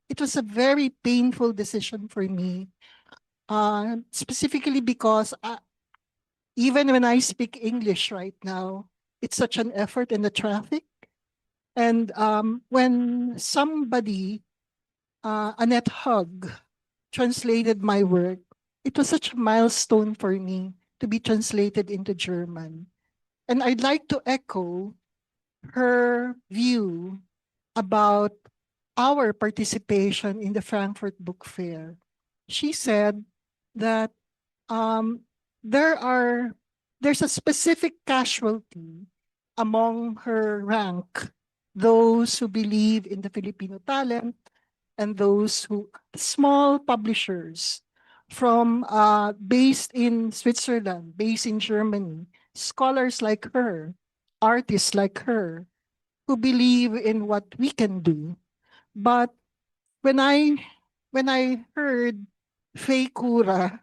It was a very painful decision for me, specifically because even when I speak English right now, it's such an effort in the traffic. And when somebody, Annette Hug, translated my work, it was such a milestone for me to be translated into German. And I'd like to echo her view about our participation in the Frankfurt Book Fair. She said that there's a specific casualty among her rank, those who believe in the Filipino talent and those who, small publishers from based in Switzerland, based in Germany, scholars like her, artists like her, who believe in what we can do. But when I heard Faye Kura,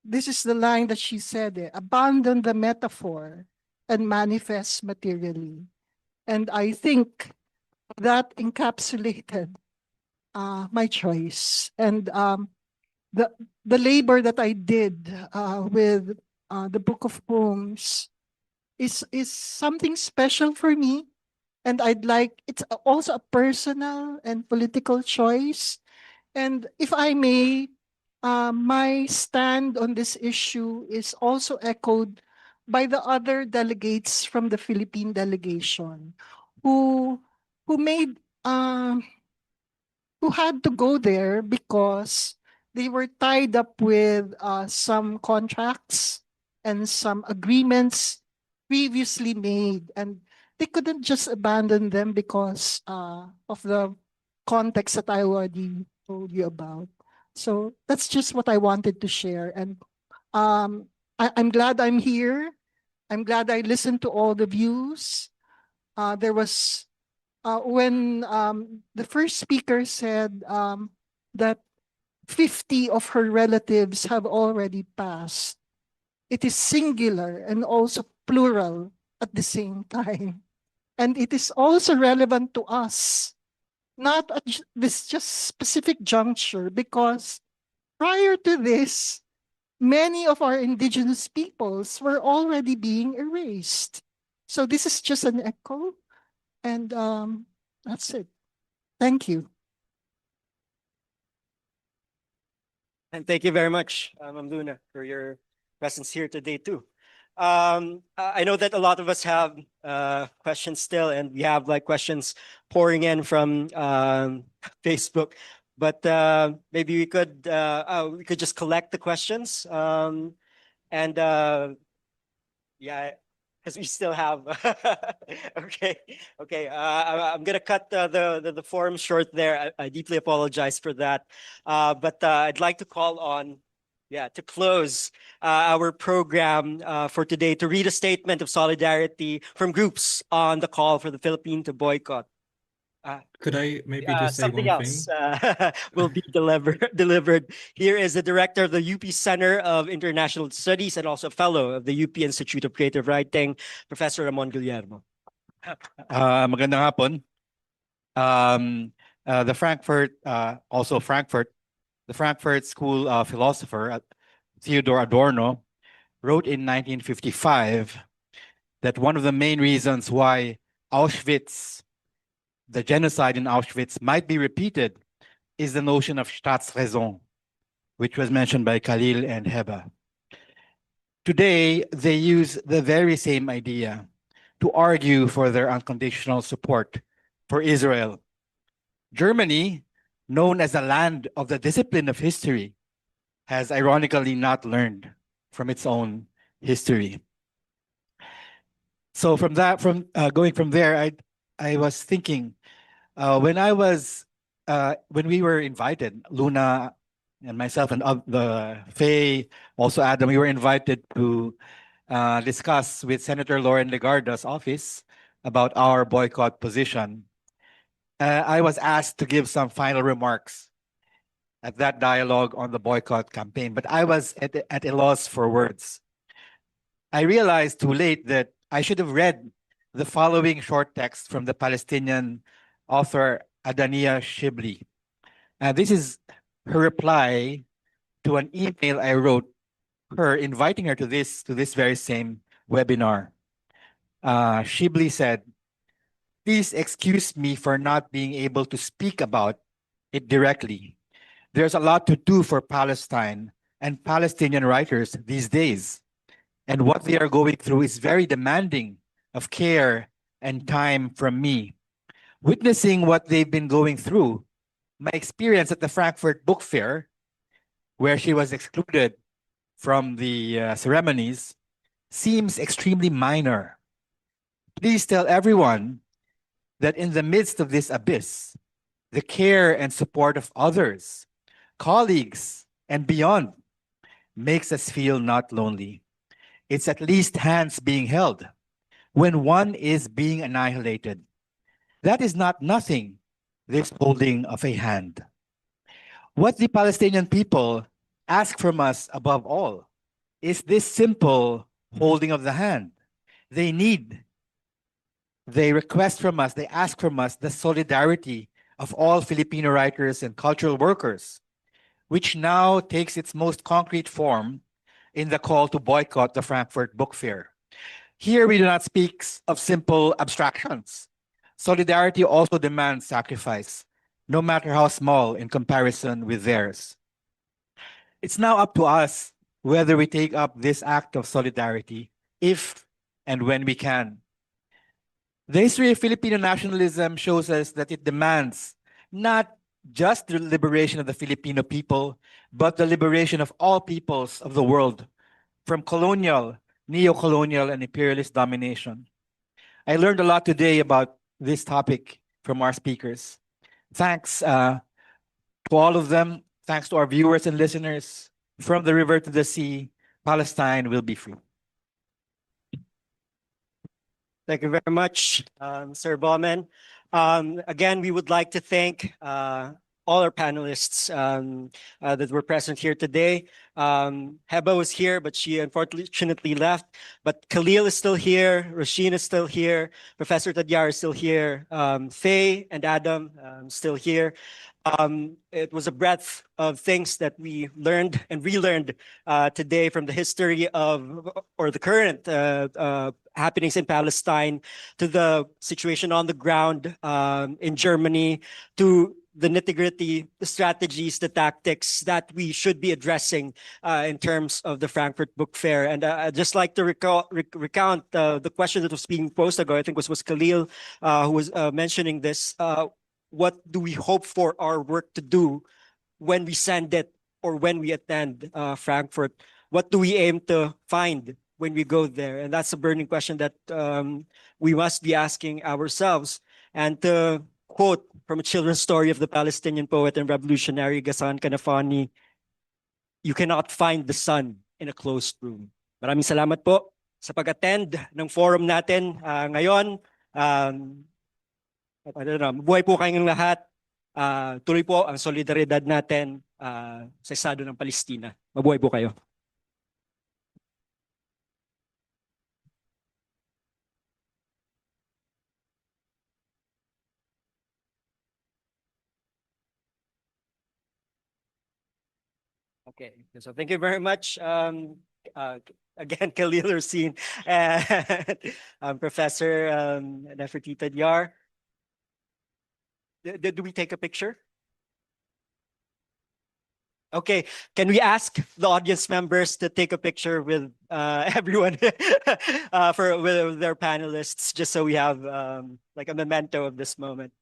this is the line that she said, abandon the metaphor and manifest materially. And I think that encapsulated my choice. And the labor that I did with the Book of Poems is something special for me. And it's also a personal and political choice. And if I may, my stand on this issue is also echoed by the other delegates from the Philippine delegation who had to go there because they were tied up with some contracts and some agreements previously made, and they couldn't just abandon them because of the context that I already told you about. So that's just what I wanted to share. And I'm glad I'm here. I'm glad I listened to all the views. There was, when the first speaker said that 50 of her relatives have already passed. It is singular and also plural at the same time. And it is also relevant to us, not at this just specific juncture, because prior to this, many of our indigenous peoples were already being erased. So this is just an echo, and that's it. Thank you. And thank you very much, Ma'am Luna, for your presence here today too. I know that a lot of us have questions still, and we have like questions pouring in from Facebook. But maybe we could just collect the questions, and yeah, because we still have. Okay, okay. I'm gonna cut the forum short there. I deeply apologize for that. But I'd like to call on, to close our program for today, to read a statement of solidarity from groups on the call for the Philippines to boycott. Could I maybe just say Something one else thing? will be delivered. Here is the director of the UP Center of International Studies and also a fellow of the UP Institute of Creative Writing, Professor Ramon Guillermo. Magandang hapon. The Frankfurt, the Frankfurt School philosopher Theodore Adorno wrote in 1955 that one of the main reasons why Auschwitz, the genocide in Auschwitz, might be repeated is the notion of Staatsräson, which was mentioned by Khalil and Hebh. Today, they use the very same idea to argue for their unconditional support for Israel. Germany, known as the land of the discipline of history, has ironically not learned from its own history. So going from there, I was thinking, when we were invited, Luna and myself and the Faye, also Adam, we were invited to discuss with Senator Lauren Legarda's office about our boycott position. I was asked to give some final remarks at that dialogue on the boycott campaign, but I was at a loss for words. I realized too late that I should have read the following short text from the Palestinian author Adania Shibli. This is her reply to an email I wrote her, inviting her to this very same webinar. Shibli said, "Please excuse me for not being able to speak about it directly. There's a lot to do for Palestine and Palestinian writers these days, and what they are going through is very demanding of care and time from me. Witnessing what they've been going through, my experience at the Frankfurt Book Fair, where she was excluded from the ceremonies, seems extremely minor. Please tell everyone that in the midst of this abyss, the care and support of others, colleagues, and beyond makes us feel not lonely. It's at least hands being held when one is being annihilated. That is not nothing, this holding of a hand. What the Palestinian people ask from us above all is this simple holding of the hand. They request from us, they ask from us the solidarity of all Filipino writers and cultural workers, which now takes its most concrete form in the call to boycott the Frankfurt Book Fair. Here we do not speak of simple abstractions. Solidarity also demands sacrifice, no matter how small in comparison with theirs. It's now up to us whether we take up this act of solidarity, if and when we can. The history of Filipino nationalism shows us that it demands not just the liberation of the Filipino people, but the liberation of all peoples of the world from colonial, neo-colonial, and imperialist domination. I learned a lot today about this topic from our speakers. Thanks to all of them. Thanks to our viewers and listeners. From the river to the sea, Palestine will be free. Thank you very much, Sir Bowman. Again, we would like to thank all our panelists that were present here today. Hebh was here, but she unfortunately left. But Khalil is still here. Róisín is still here. Professor Tadiar is still here. Faye and Adam still here. It was a breadth of things that we learned and relearned today from the history of, or the current happenings in Palestine, to the situation on the ground in Germany, to the nitty-gritty, the strategies, the tactics that we should be addressing in terms of the Frankfurt Book Fair. And I'd just like to recount the question that was being posed ago. I think was Khalil who was mentioning this. What do we hope for our work to do when we send it or when we attend Frankfurt? What do we aim to find when we go there? And that's a burning question that we must be asking ourselves. And to quote from a children's story of the Palestinian poet and revolutionary Ghassan Kanafani, "You cannot find the sun in a closed room." Maraming salamat po sa pag-attend ng forum natin ngayon. Buhay po kayong lahat. Tuloy po ang solidaridad natin sa estado ng Palestina. Mabuhay po kayo. Okay, so thank you very much. Again, Khalil, Róisín, and Professor Neferti Tadiar. Do we take a picture? Okay, can we ask the audience members to take a picture with everyone with their panelists, just so we have like a memento of this moment?